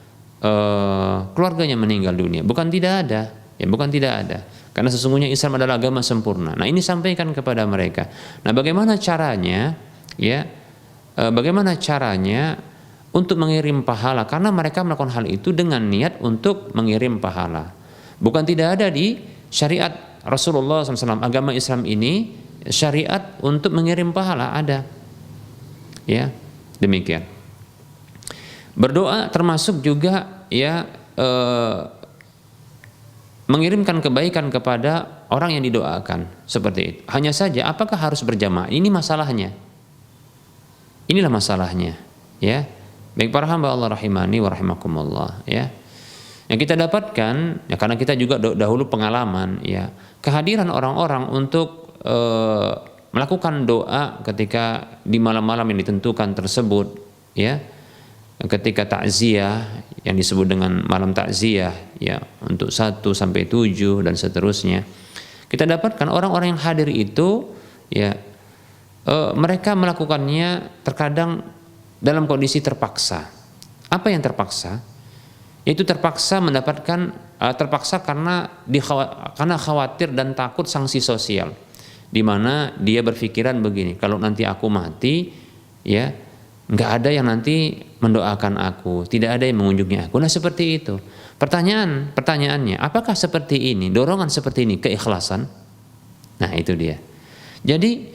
Speaker 2: keluarganya meninggal dunia. Bukan tidak ada, ya, bukan tidak ada. Karena sesungguhnya Islam adalah agama sempurna. Nah, ini sampaikan kepada mereka. Nah, bagaimana caranya, ya, bagaimana caranya untuk mengirim pahala? Karena mereka melakukan hal itu dengan niat untuk mengirim pahala. Bukan tidak ada di syariat Rasulullah SAW, agama Islam ini syariat untuk mengirim pahala ada, ya demikian. Berdoa termasuk juga ya mengirimkan kebaikan kepada orang yang didoakan, seperti itu. Hanya saja apakah harus berjamaah? Ini masalahnya. Inilah masalahnya, ya. Baik para hamba Allah rahimani wa rahimakumullah, ya. Yang kita dapatkan, ya, karena kita juga dahulu pengalaman, ya, kehadiran orang-orang untuk melakukan doa ketika di malam-malam yang ditentukan tersebut, ya, ketika takziah yang disebut dengan malam takziah, ya, untuk 1 sampai 7 dan seterusnya, kita dapatkan orang-orang yang hadir itu, ya, mereka melakukannya terkadang dalam kondisi terpaksa. Apa yang terpaksa? Itu terpaksa mendapatkan terpaksa karena khawatir dan takut sanksi sosial, di mana dia berpikiran begini, kalau nanti aku mati, ya nggak ada yang nanti mendoakan aku, tidak ada yang mengunjungi aku. Nah, seperti itu. Pertanyaannya, apakah seperti ini, dorongan seperti ini keikhlasan? Nah, itu dia. Jadi,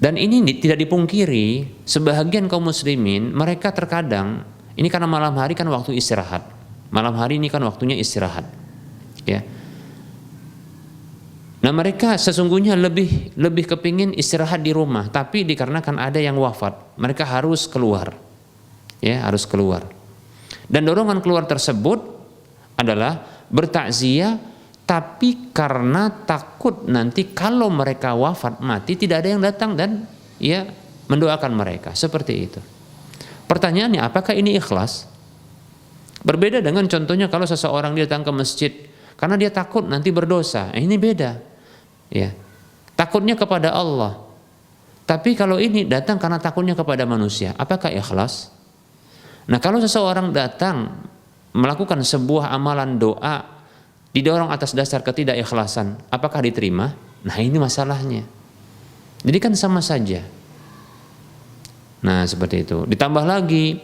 Speaker 2: dan ini tidak dipungkiri, sebahagian kaum muslimin mereka terkadang, ini karena malam hari kan waktu istirahat. Malam hari ini kan waktunya istirahat. Ya. Nah, mereka sesungguhnya lebih kepingin istirahat di rumah, tapi dikarenakan ada yang wafat, mereka harus keluar. Ya, harus keluar. Dan dorongan keluar tersebut adalah bertakziah, tapi karena takut nanti kalau mereka wafat mati tidak ada yang datang dan ya mendoakan mereka, seperti itu. Pertanyaannya, apakah ini ikhlas? Berbeda dengan contohnya kalau seseorang datang ke masjid karena dia takut nanti berdosa. Ini beda. Ya. Takutnya kepada Allah. Tapi kalau ini datang karena takutnya kepada manusia, apakah ikhlas? Nah, kalau seseorang datang melakukan sebuah amalan doa didorong atas dasar ketidakikhlasan, apakah diterima? Nah, ini masalahnya. Jadi kan sama saja. Nah, seperti itu. Ditambah lagi,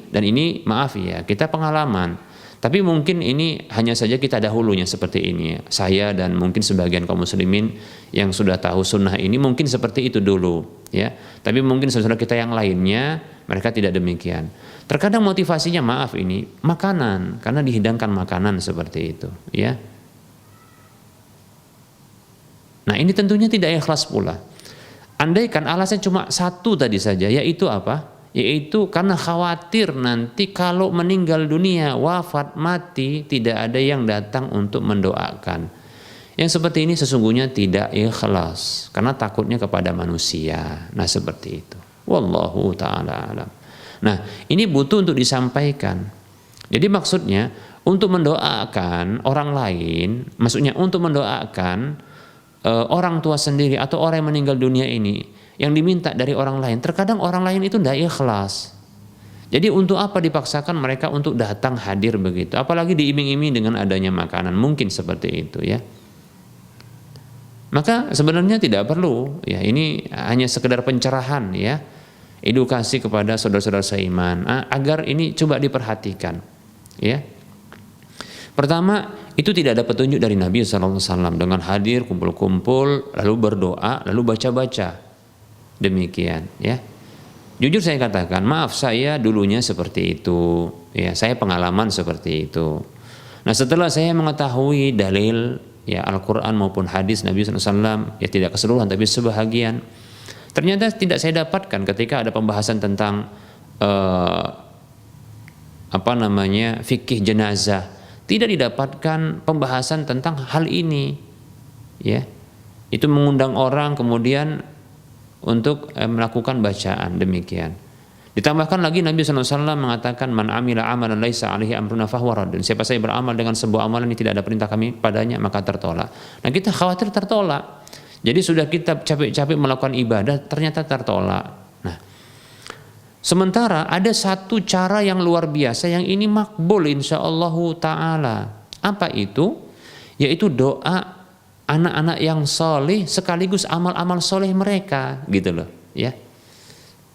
Speaker 2: dan ini maaf ya, kita pengalaman. Tapi mungkin ini hanya saja kita dahulunya seperti ini. Saya dan mungkin sebagian kaum muslimin yang sudah tahu sunnah ini mungkin seperti itu dulu, ya. Tapi mungkin saudara kita yang lainnya mereka tidak demikian. Terkadang motivasinya maaf ini makanan, karena dihidangkan makanan seperti itu, ya. Nah, ini tentunya tidak ikhlas pula. Andaikan alasan cuma satu tadi saja, yaitu apa? Yaitu karena khawatir nanti kalau meninggal dunia, wafat, mati, tidak ada yang datang untuk mendoakan. Yang seperti ini sesungguhnya tidak ikhlas, karena takutnya kepada manusia. Nah, seperti itu. Wallahu ta'ala alam. Nah, ini butuh untuk disampaikan. Jadi maksudnya untuk mendoakan orang lain, maksudnya untuk mendoakan orang tua sendiri atau orang yang meninggal dunia ini, yang diminta dari orang lain, terkadang orang lain itu tidak ikhlas. Jadi untuk apa dipaksakan mereka untuk datang hadir begitu? Apalagi diiming-iming dengan adanya makanan, mungkin seperti itu, ya. Maka sebenarnya tidak perlu, ya. Ini hanya sekedar pencerahan, ya, edukasi kepada saudara-saudara seiman agar ini coba diperhatikan, ya. Pertama, itu tidak ada petunjuk dari Nabi SAW dengan hadir, kumpul-kumpul, lalu berdoa, lalu baca-baca. Demikian, ya. Jujur saya katakan, maaf, saya dulunya seperti itu, ya, saya pengalaman seperti itu. Nah, setelah saya mengetahui dalil, ya, Al-Quran maupun hadis Nabi SAW, ya tidak keseluruhan tapi sebahagian, ternyata tidak saya dapatkan ketika ada pembahasan tentang fikih jenazah, tidak didapatkan pembahasan tentang hal ini, ya. Itu mengundang orang kemudian untuk melakukan bacaan, demikian. Ditambahkan lagi Nabi SAW mengatakan, man amila amalan laisa alaihi amruna fahuwa raddun. Siapa saya beramal dengan sebuah amalan yang tidak ada perintah kami padanya, maka tertolak. Nah, kita khawatir tertolak. Jadi sudah kita capek-capek melakukan ibadah, ternyata tertolak. Nah, sementara ada satu cara yang luar biasa yang ini makbul insyaallah ta'ala. Apa itu? Yaitu doa anak-anak yang soleh sekaligus amal-amal soleh mereka, gitu loh, ya.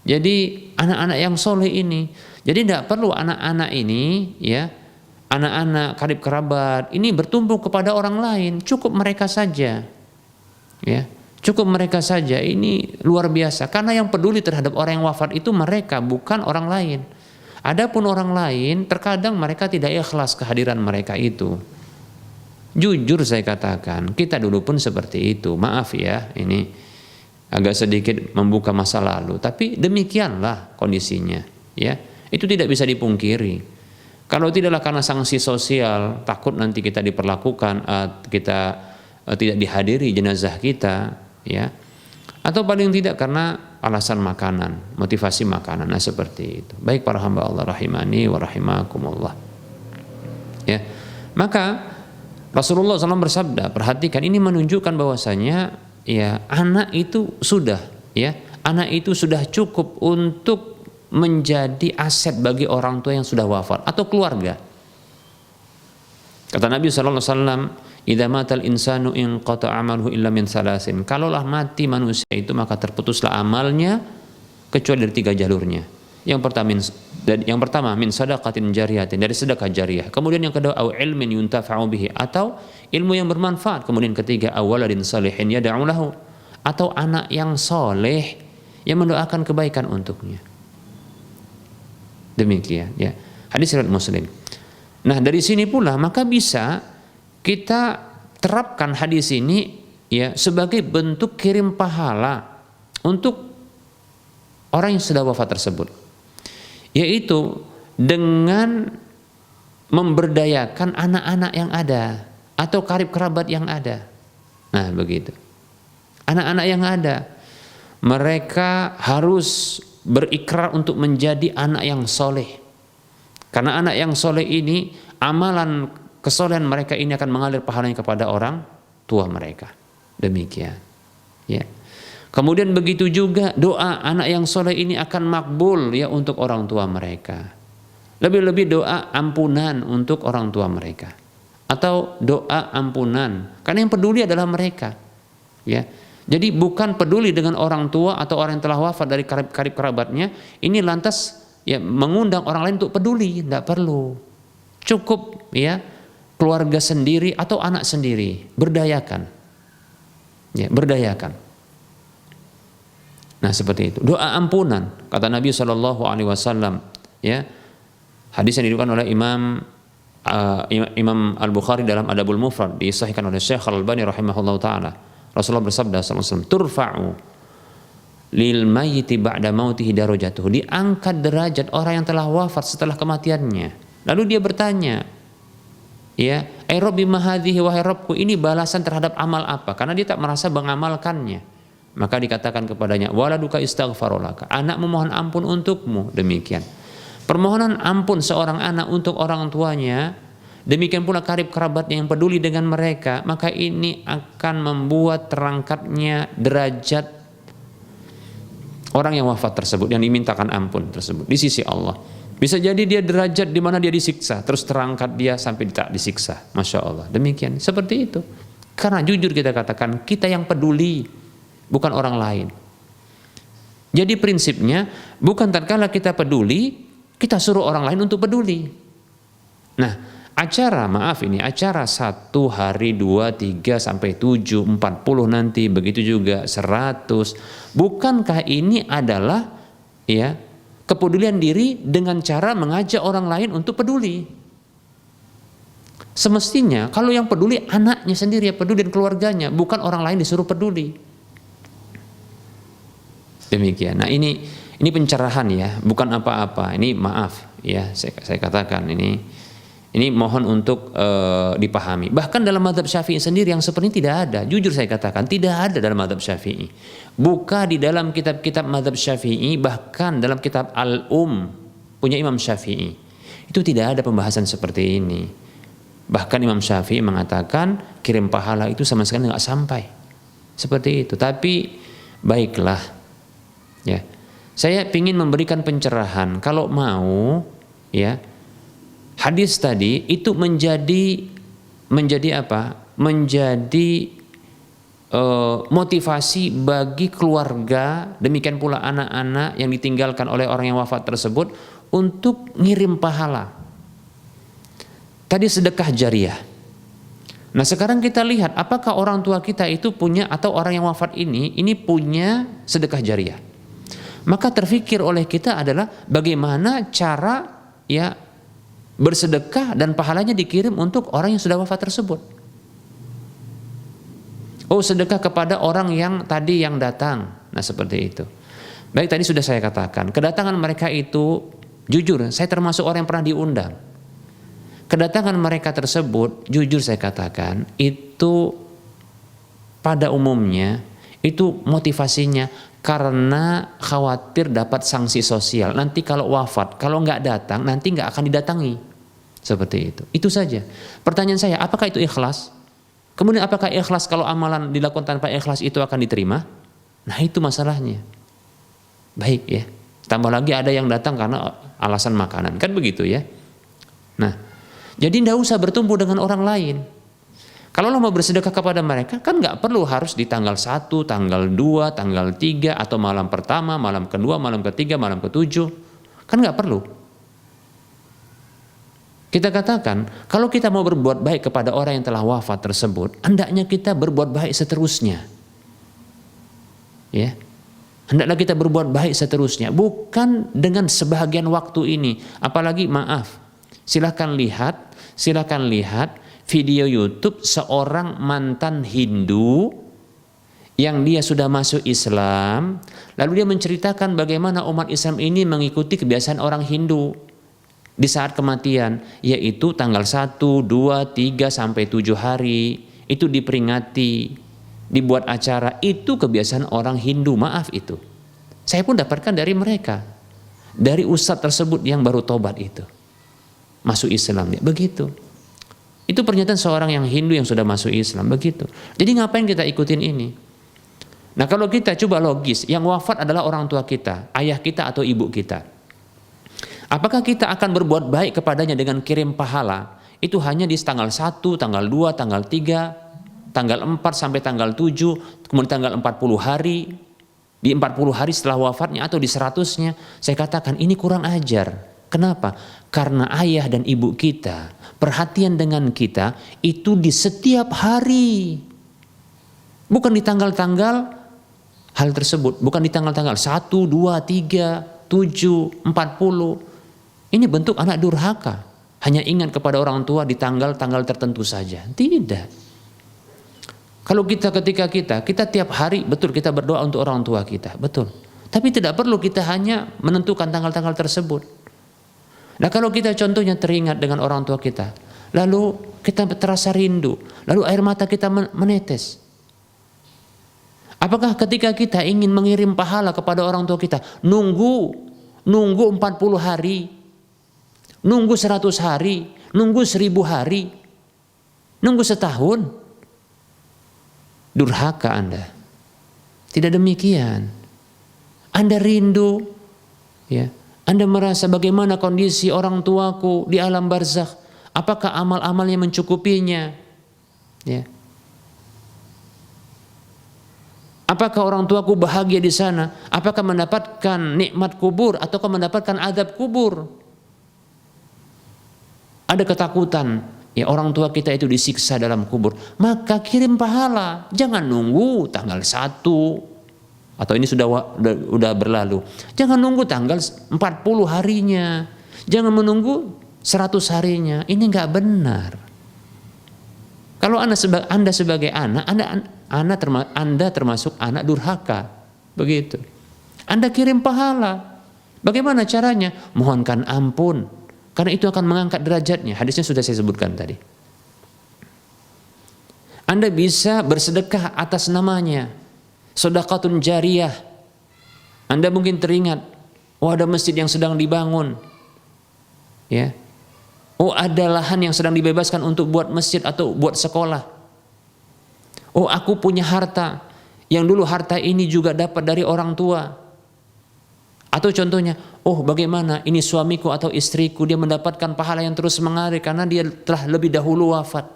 Speaker 2: Jadi anak-anak yang soleh ini, jadi tidak perlu anak-anak ini, ya, anak-anak karib kerabat ini bertumbuh kepada orang lain, cukup mereka saja, ya, cukup mereka saja. Ini luar biasa, karena yang peduli terhadap orang yang wafat itu mereka, bukan orang lain. Adapun orang lain, terkadang mereka tidak ikhlas kehadiran mereka itu. Jujur saya katakan, kita dulu pun seperti itu. Maaf ya, ini agak sedikit membuka masa lalu, tapi demikianlah kondisinya, ya. Itu tidak bisa dipungkiri. Kalau tidaklah karena sanksi sosial, takut nanti kita diperlakukan, kita tidak dihadiri jenazah kita, ya. Atau paling tidak karena alasan makanan, motivasi makanan, nah seperti itu. Baik para hamba Allah rahimani wa rahimakumullah. Ya. Maka Rasulullah SAW bersabda, perhatikan, ini menunjukkan bahwasanya, ya, anak itu sudah, ya, anak itu sudah cukup untuk menjadi aset bagi orang tua yang sudah wafat atau keluarga. Kata Nabi SAW, idza matal insanu inqata amaluhu illa min salasin. Kalaulah mati manusia itu maka terputuslah amalnya kecuali dari 3 jalurnya. Yang Dan yang pertama min sadaqatin jariyatin, dari sedekah jariyah. Kemudian yang kedua au ilmin yuntafa'u bihi, atau ilmu yang bermanfaat. Kemudian ketiga awaladin salihin yad'u lahu, atau anak yang soleh yang mendoakan kebaikan untuknya. Demikian ya. Hadis riwayat Muslim. Nah, dari sini pula maka bisa kita terapkan hadis ini ya sebagai bentuk kirim pahala untuk orang yang sudah wafat tersebut, yaitu dengan memberdayakan anak-anak yang ada atau karib kerabat yang ada. Nah, begitu. Anak-anak yang ada, mereka harus berikrar untuk menjadi anak yang soleh. Karena anak yang soleh ini, amalan kesolehan mereka ini akan mengalir pahalanya kepada orang tua mereka. Demikian. Ya. Kemudian begitu juga doa anak yang soleh ini akan makbul ya untuk orang tua mereka. Lebih-lebih doa ampunan untuk orang tua mereka. Atau doa ampunan. Karena yang peduli adalah mereka. Ya. Jadi bukan peduli dengan orang tua atau orang yang telah wafat dari karib kerabatnya, ini lantas ya mengundang orang lain untuk peduli, tidak perlu. Cukup ya keluarga sendiri atau anak sendiri, berdayakan. Ya, berdayakan. Nah, seperti itu. Doa ampunan, kata Nabi SAW, ya. Hadis yang diriwayatkan oleh Imam Al-Bukhari dalam Adabul Mufrad, disahihkan oleh Syekh Al-Albani rahimahullahu taala. Rasulullah bersabda SAW, turfa'u lil mayyiti ba'da mautihi darajatuhu, diangkat derajat orang yang telah wafat setelah kematiannya. Lalu dia bertanya, ya, ai rabbi ma hadhihi, wahai Rabbku, ini balasan terhadap amal apa? Karena dia tak merasa mengamalkannya. Maka dikatakan kepadanya, waladuka istaghfarulaka, anak memohon ampun untukmu. Demikian. Permohonan ampun seorang anak untuk orang tuanya, demikian pula karib kerabatnya yang peduli dengan mereka, maka ini akan membuat terangkatnya derajat orang yang wafat tersebut, yang dimintakan ampun tersebut di sisi Allah. Bisa jadi dia derajat di mana dia disiksa, terus terangkat dia sampai tak disiksa. Masya Allah. Demikian, seperti itu. Karena jujur kita katakan, kita yang peduli, bukan orang lain. Jadi prinsipnya, bukan tatkala kita peduli, kita suruh orang lain untuk peduli. Nah, acara 1 hari, 2, 3, sampai 7, 40 nanti, begitu juga 100. Bukankah ini adalah ya kepedulian diri dengan cara mengajak orang lain untuk peduli? Semestinya kalau yang peduli anaknya sendiri, ya peduli, dan keluarganya, bukan orang lain disuruh peduli. Demikian. Nah, ini pencerahan ya, bukan apa-apa. Ini maaf ya, saya katakan ini mohon untuk dipahami. Bahkan dalam mazhab Syafi'i sendiri yang seperti ini tidak ada. Jujur saya katakan, tidak ada dalam mazhab Syafi'i. Buka di dalam kitab-kitab mazhab Syafi'i, bahkan dalam kitab Al-Um punya Imam Syafi'i, itu tidak ada pembahasan seperti ini. Bahkan Imam Syafi'i mengatakan kirim pahala itu sama sekali nggak sampai. Seperti itu. Tapi baiklah, ya. Saya ingin memberikan pencerahan. Kalau mau, ya, hadis tadi itu menjadi apa? Menjadi motivasi bagi keluarga, demikian pula anak-anak yang ditinggalkan oleh orang yang wafat tersebut untuk ngirim pahala. Tadi sedekah jariyah. Nah, sekarang kita lihat apakah orang tua kita itu punya, atau orang yang wafat ini punya sedekah jariyah. Maka terfikir oleh kita adalah bagaimana cara ya bersedekah dan pahalanya dikirim untuk orang yang sudah wafat tersebut. Oh, sedekah kepada orang yang tadi yang datang. Nah, seperti itu. Baik, tadi sudah saya katakan, kedatangan mereka itu, jujur, saya termasuk orang yang pernah diundang. Kedatangan mereka tersebut, jujur saya katakan, itu pada umumnya itu motivasinya karena khawatir dapat sanksi sosial. Nanti kalau wafat, kalau nggak datang, nanti nggak akan didatangi. Seperti itu. Itu saja. Pertanyaan saya, apakah itu ikhlas? Kemudian apakah ikhlas kalau amalan dilakukan tanpa ikhlas itu akan diterima? Nah, itu masalahnya. Baik ya. Tambah lagi ada yang datang karena alasan makanan. Kan begitu ya. Nah, jadi tidak usah bertumbuh dengan orang lain. Kalau lo mau bersedekah kepada mereka, kan nggak perlu harus di tanggal 1, tanggal 2, tanggal 3, atau malam pertama, malam kedua, malam ketiga, malam ke-7. Kan nggak perlu. Kita katakan, kalau kita mau berbuat baik kepada orang yang telah wafat tersebut, hendaknya kita berbuat baik seterusnya. Ya. Hendaklah kita berbuat baik seterusnya, bukan dengan sebahagian waktu ini. Apalagi maaf, silakan lihat video YouTube seorang mantan Hindu yang dia sudah masuk Islam, lalu dia menceritakan bagaimana umat Islam ini mengikuti kebiasaan orang Hindu di saat kematian, yaitu tanggal 1, 2, 3 sampai 7 hari itu diperingati, dibuat acara. Itu kebiasaan orang Hindu, maaf itu. Saya pun dapatkan dari mereka, dari ustadz tersebut yang baru tobat itu, masuk Islam ya, begitu. Itu pernyataan seorang yang Hindu yang sudah masuk Islam, begitu. Jadi ngapain kita ikutin ini? Nah, kalau kita coba logis, yang wafat adalah orang tua kita, ayah kita atau ibu kita. Apakah kita akan berbuat baik kepadanya dengan kirim pahala? Itu hanya di tanggal 1, tanggal 2, tanggal 3, tanggal 4 sampai tanggal 7, kemudian tanggal 40 hari. Di 40 hari setelah wafatnya atau di 100-nya, saya katakan ini kurang ajar. Kenapa? Karena ayah dan ibu kita perhatian dengan kita itu di setiap hari. Bukan di tanggal-tanggal hal tersebut, bukan di tanggal-tanggal 1, 2, 3, 7, 40. Ini bentuk anak durhaka. Hanya ingat kepada orang tua di tanggal-tanggal tertentu saja. Tidak. Kalau ketika kita tiap hari, betul kita berdoa untuk orang tua kita, betul. Tapi tidak perlu kita hanya menentukan tanggal-tanggal tersebut. Nah, kalau kita contohnya teringat dengan orang tua kita, lalu kita terasa rindu, lalu air mata kita menetes. Apakah ketika kita ingin mengirim pahala kepada orang tua kita, nunggu 40 hari, nunggu 100 hari, nunggu 1000 hari, nunggu setahun? Durhaka Anda. Tidak demikian. Anda rindu, ya. Anda merasa bagaimana kondisi orang tuaku di alam barzakh? Apakah amal-amalnya mencukupinya? Ya. Apakah orang tuaku bahagia di sana? Apakah mendapatkan nikmat kubur ataukah mendapatkan azab kubur? Ada ketakutan, ya orang tua kita itu disiksa dalam kubur, maka kirim pahala. Jangan nunggu tanggal 1 atau ini sudah berlalu. Jangan nunggu tanggal 40 harinya. Jangan menunggu 100 harinya. Ini enggak benar. Kalau Anda sebagai anak, Anda termasuk anak durhaka. Begitu. Anda kirim pahala. Bagaimana caranya? Mohonkan ampun. Karena itu akan mengangkat derajatnya. Hadisnya sudah saya sebutkan tadi. Anda bisa bersedekah atas namanya. Sedekatun jariyah. Anda mungkin teringat, oh ada masjid yang sedang dibangun. Ya. Oh ada lahan yang sedang dibebaskan untuk buat masjid atau buat sekolah. Oh aku punya harta. Yang dulu harta ini juga dapat dari orang tua. Atau contohnya, oh bagaimana ini suamiku atau istriku, dia mendapatkan pahala yang terus mengalir karena dia telah lebih dahulu wafat,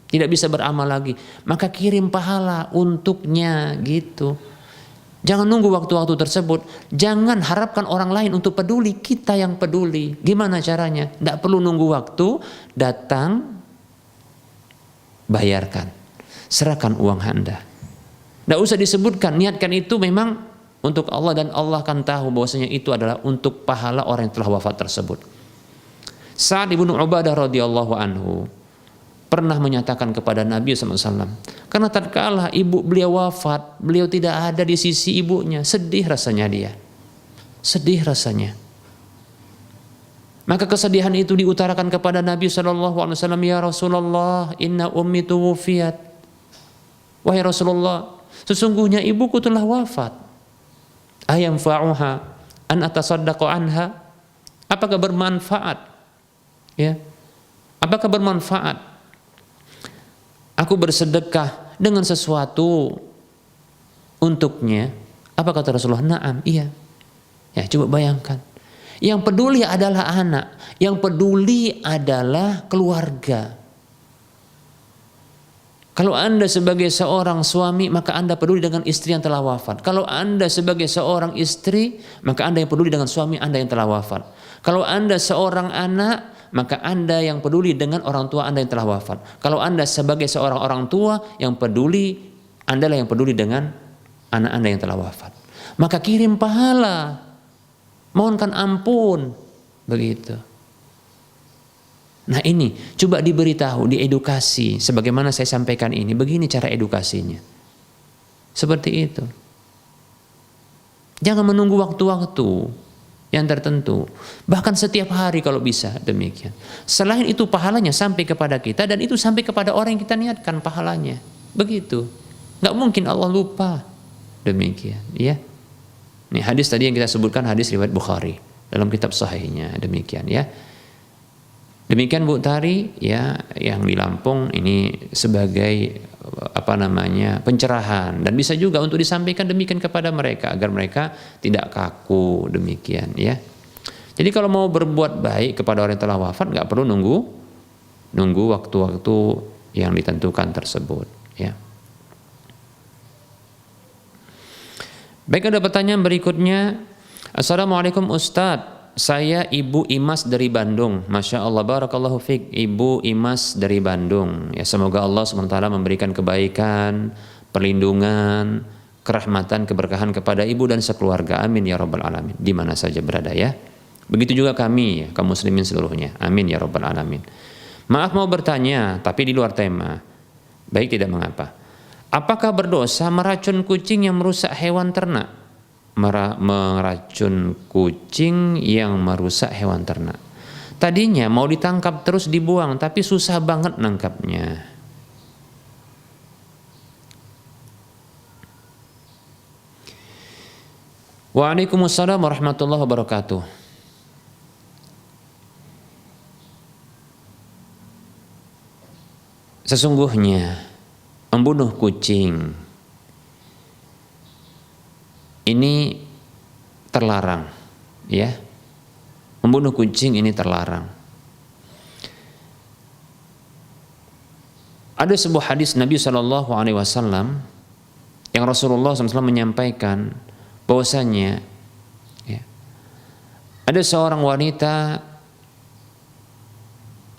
Speaker 2: tidak bisa beramal lagi, maka kirim pahala untuknya gitu. Jangan nunggu waktu-waktu tersebut. Jangan harapkan orang lain untuk peduli, kita yang peduli. Gimana caranya? Tidak perlu nunggu waktu, datang, bayarkan, serahkan uang Anda. Tidak usah disebutkan, niatkan itu memang untuk Allah dan Allah akan tahu bahwasanya itu adalah untuk pahala orang yang telah wafat tersebut. Sa'ad ibnu Ubadah radhiyallahu anhu pernah menyatakan kepada Nabi SAW, karena tatkala ibu beliau wafat, beliau tidak ada di sisi ibunya, sedih rasanya dia. Sedih rasanya. Maka kesedihan itu diutarakan kepada Nabi SAW, ya Rasulullah, inna ummi tuwufiyat. Wahai Rasulullah, sesungguhnya ibuku telah wafat. Ayam fa'uha an atasaddaqu anha. Apakah bermanfaat? Ya. Apakah bermanfaat aku bersedekah dengan sesuatu untuknya? Apa kata Rasulullah? Na'am, iya. Ya, coba bayangkan. Yang peduli adalah anak, yang peduli adalah keluarga. Kalau Anda sebagai seorang suami, maka Anda peduli dengan istri yang telah wafat. Kalau Anda sebagai seorang istri, maka Anda yang peduli dengan suami Anda yang telah wafat. Kalau Anda seorang anak, maka Anda yang peduli dengan orang tua Anda yang telah wafat. Kalau Anda sebagai seorang orang tua yang peduli, Anda lah yang peduli dengan anak Anda yang telah wafat. Maka kirim pahala, mohonkan ampun, begitu. Nah ini, coba diberitahu, diedukasi, sebagaimana saya sampaikan ini, begini cara edukasinya. Seperti itu. Jangan menunggu waktu-waktu yang tertentu. Bahkan setiap hari kalau bisa, demikian. Selain itu pahalanya sampai kepada kita, dan itu sampai kepada orang yang kita niatkan pahalanya. Begitu. Nggak mungkin Allah lupa. Demikian, ya. Ini hadis tadi yang kita sebutkan, hadis riwayat Bukhari dalam kitab sahihnya, demikian ya. Demikian Bu Tari ya, yang di Lampung ini sebagai pencerahan, dan bisa juga untuk disampaikan demikian kepada mereka agar mereka tidak kaku, demikian ya. Jadi kalau mau berbuat baik kepada orang yang telah wafat nggak perlu nunggu waktu-waktu yang ditentukan tersebut ya. Baik, ada pertanyaan berikutnya. Assalamualaikum Ustadz, saya Ibu Imas dari Bandung. Masya Allah, barakallahu fiqh, Ibu Imas dari Bandung. Ya, semoga Allah SWT memberikan kebaikan, perlindungan, kerahmatan, keberkahan kepada ibu dan sekeluarga. Amin ya rabbal alamin. Di mana saja berada ya. Begitu juga kami, ya, kaum muslimin seluruhnya. Amin ya rabbal alamin. Maaf mau bertanya, tapi di luar tema. Baik, tidak mengapa. Apakah berdosa meracun kucing yang merusak hewan ternak? Meracun kucing yang merusak hewan ternak. Tadinya mau ditangkap terus dibuang, tapi susah banget nangkapnya. Waalaikumsalam warahmatullahi wabarakatuh. Sesungguhnya membunuh kucing ini terlarang, ya. Membunuh kucing ini terlarang. Ada sebuah hadis Nabi SAW yang Rasulullah SAW menyampaikan bahwasanya ya, ada seorang wanita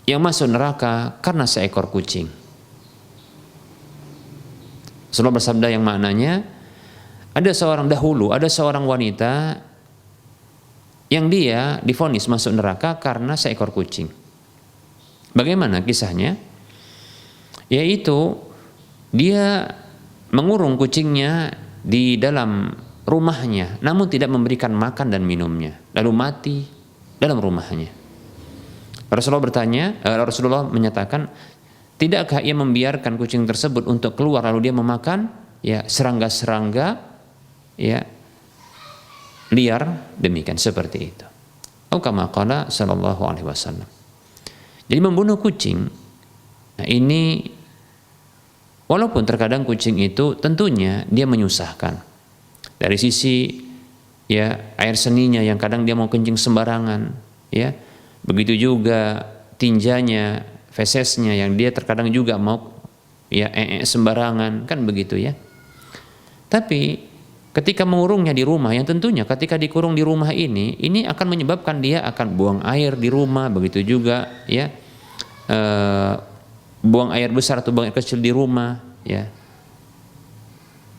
Speaker 2: yang masuk neraka karena seekor kucing. Rasulullah bersabda yang maknanya, ada seorang wanita yang dia divonis masuk neraka karena seekor kucing. Bagaimana kisahnya? Yaitu dia mengurung kucingnya di dalam rumahnya, namun tidak memberikan makan dan minumnya, lalu mati dalam rumahnya. Rasulullah menyatakan, tidakkah ia membiarkan kucing tersebut untuk keluar lalu dia memakan ya serangga-serangga ya liar, demikian seperti itu. Atau kama qala sallallahu alaihi wasallam. Jadi membunuh kucing, nah ini walaupun terkadang kucing itu tentunya dia menyusahkan dari sisi ya air seninya yang kadang dia mau kencing sembarangan ya, begitu juga tinjanya, fesesnya yang dia terkadang juga mau ya sembarangan, kan begitu ya. Tapi ketika mengurungnya di rumah, yang tentunya ketika dikurung di rumah ini akan menyebabkan dia akan buang air di rumah, begitu juga ya buang air besar atau buang air kecil di rumah ya.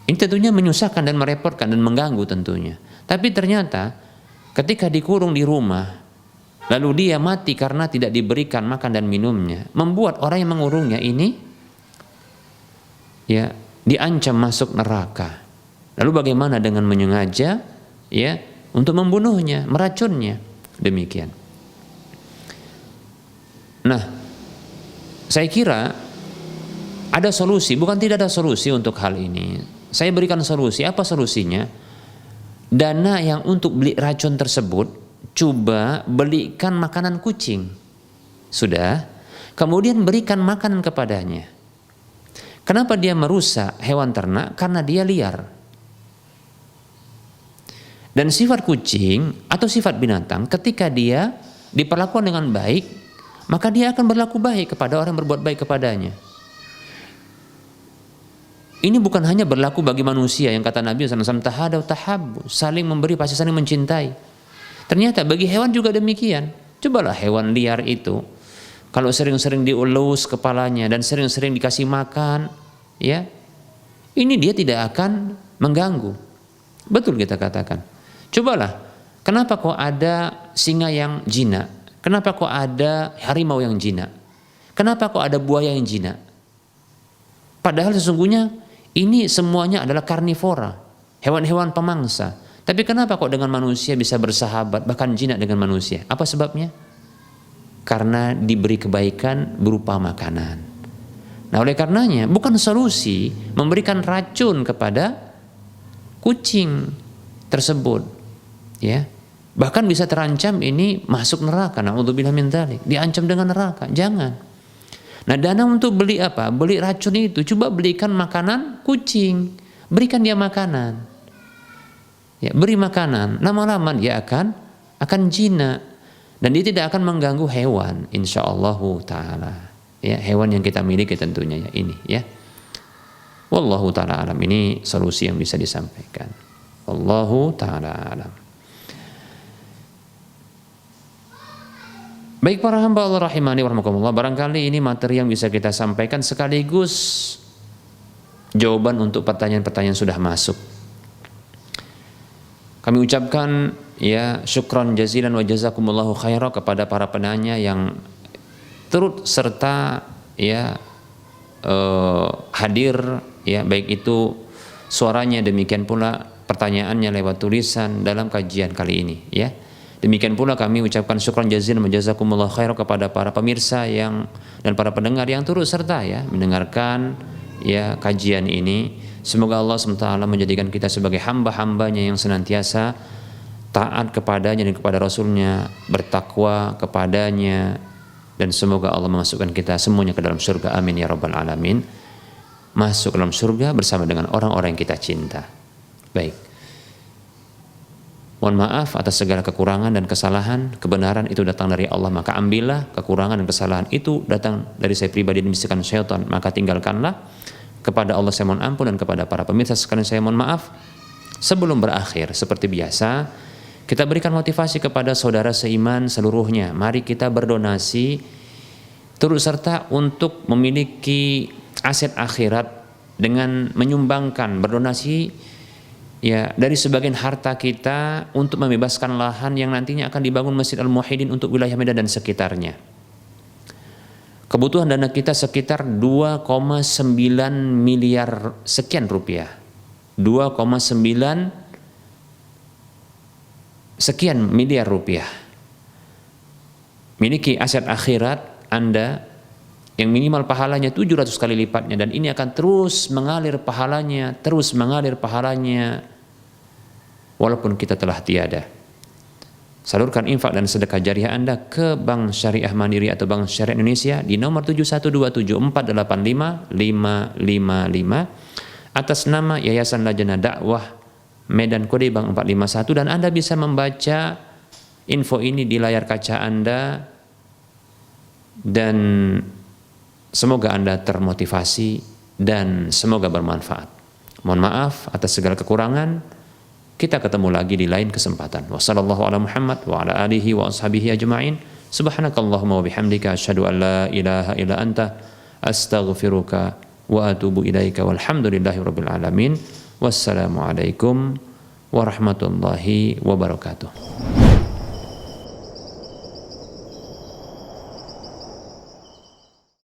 Speaker 2: Ini tentunya menyusahkan dan merepotkan dan mengganggu tentunya. Tapi ternyata ketika dikurung di rumah lalu dia mati karena tidak diberikan makan dan minumnya, membuat orang yang mengurungnya ini ya diancam masuk neraka. Lalu bagaimana dengan menyengaja ya untuk membunuhnya, meracunnya, demikian. Nah, saya kira ada solusi, bukan tidak ada solusi untuk hal ini. Saya berikan solusi. Apa solusinya? Dana yang untuk beli racun tersebut, coba belikan makanan kucing. Sudah, kemudian berikan makanan kepadanya. Kenapa dia merusak hewan ternak? Karena dia liar. Dan sifat kucing atau sifat binatang ketika dia diperlakukan dengan baik, maka dia akan berlaku baik kepada orang yang berbuat baik kepadanya. Ini bukan hanya berlaku bagi manusia yang kata Nabi SAW, tahadaw tahabbu, saling memberi pasti saling mencintai. Ternyata bagi hewan juga demikian. Cobalah hewan liar itu, kalau sering-sering dielus kepalanya dan sering-sering dikasih makan, ya, ini dia tidak akan mengganggu. Betul kita katakan. Cobalah, kenapa kok ada singa yang jinak? Kenapa kok ada harimau yang jinak? Kenapa kok ada buaya yang jinak? Padahal sesungguhnya ini semuanya adalah karnivora, hewan-hewan pemangsa. Tapi kenapa kok dengan manusia bisa bersahabat, bahkan jinak dengan manusia? Apa sebabnya? Karena diberi kebaikan berupa makanan. Nah, oleh karenanya bukan solusi memberikan racun kepada kucing tersebut, ya. Bahkan bisa terancam ini masuk neraka. Na'udzubillah min dzalik. Diancam dengan neraka. Jangan. Nah, dana untuk beli apa? Beli racun itu, coba belikan makanan kucing. Berikan dia makanan. Ya, beri makanan. Lama-lama dia akan jinak. Dan dia tidak akan mengganggu hewan, insyaallah taala. Ya, hewan yang kita miliki tentunya ya ini ya. Wallahu taala alam, ini solusi yang bisa disampaikan. Wallahu taala alam. Baik para hamba Allah rahimani wa rahmakumullah, barangkali ini materi yang bisa kita sampaikan sekaligus jawaban untuk pertanyaan-pertanyaan sudah masuk. Kami ucapkan ya syukron jazilan wa jazakumullahu khairan kepada para penanya yang turut serta ya hadir ya, baik itu suaranya, demikian pula pertanyaannya lewat tulisan dalam kajian kali ini ya. Demikian pula kami ucapkan syukran jazilan wa jazakumullahu khairan kepada para pemirsa yang dan para pendengar yang turut serta ya mendengarkan ya kajian ini. Semoga Allah SWT menjadikan kita sebagai hamba-hambanya yang senantiasa taat kepadanya dan kepada Rasulnya, bertakwa kepadanya, dan semoga Allah memasukkan kita semuanya ke dalam surga, amin ya rabbal alamin. Masuk ke dalam surga bersama dengan orang-orang yang kita cinta. Baik, mohon maaf atas segala kekurangan dan kesalahan. Kebenaran itu datang dari Allah, maka ambillah. Kekurangan dan kesalahan itu datang dari saya pribadi dan bisikan syaitan, maka tinggalkanlah. Kepada Allah saya mohon ampun, dan kepada para pemirsa sekalian saya mohon maaf. Sebelum berakhir, seperti biasa, kita berikan motivasi kepada saudara seiman seluruhnya. Mari kita berdonasi turut serta untuk memiliki aset akhirat dengan menyumbangkan, berdonasi ya dari sebagian harta kita untuk membebaskan lahan yang nantinya akan dibangun Masjid Al-Muwahhidin untuk wilayah Medan dan sekitarnya. Kebutuhan dana kita sekitar 2,9 miliar sekian rupiah. 2,9 sekian miliar rupiah. Miliki aset akhirat Anda yang minimal pahalanya 700 kali lipatnya, dan ini akan terus mengalir pahalanya, walaupun kita telah tiada. Salurkan infak dan sedekah jariah Anda ke Bank Syariah Mandiri atau Bank Syariah Indonesia di nomor 7127488555 atas nama Yayasan Lajnah Dakwah Medan kode Bank 451, dan Anda bisa membaca info ini di layar kaca Anda, dan semoga Anda termotivasi dan semoga bermanfaat. Mohon maaf atas segala kekurangan. Kita ketemu lagi di lain kesempatan. Wassallallahu ala Muhammad wa ala alihi wa ashabihi ajma'in. Subhanakallahumma wa bihamdika asyhadu an la ilaha illa anta astaghfiruka wa atubu ilaika walhamdulillahi rabbil alamin. Wassalamu alaikum warahmatullahi wabarakatuh.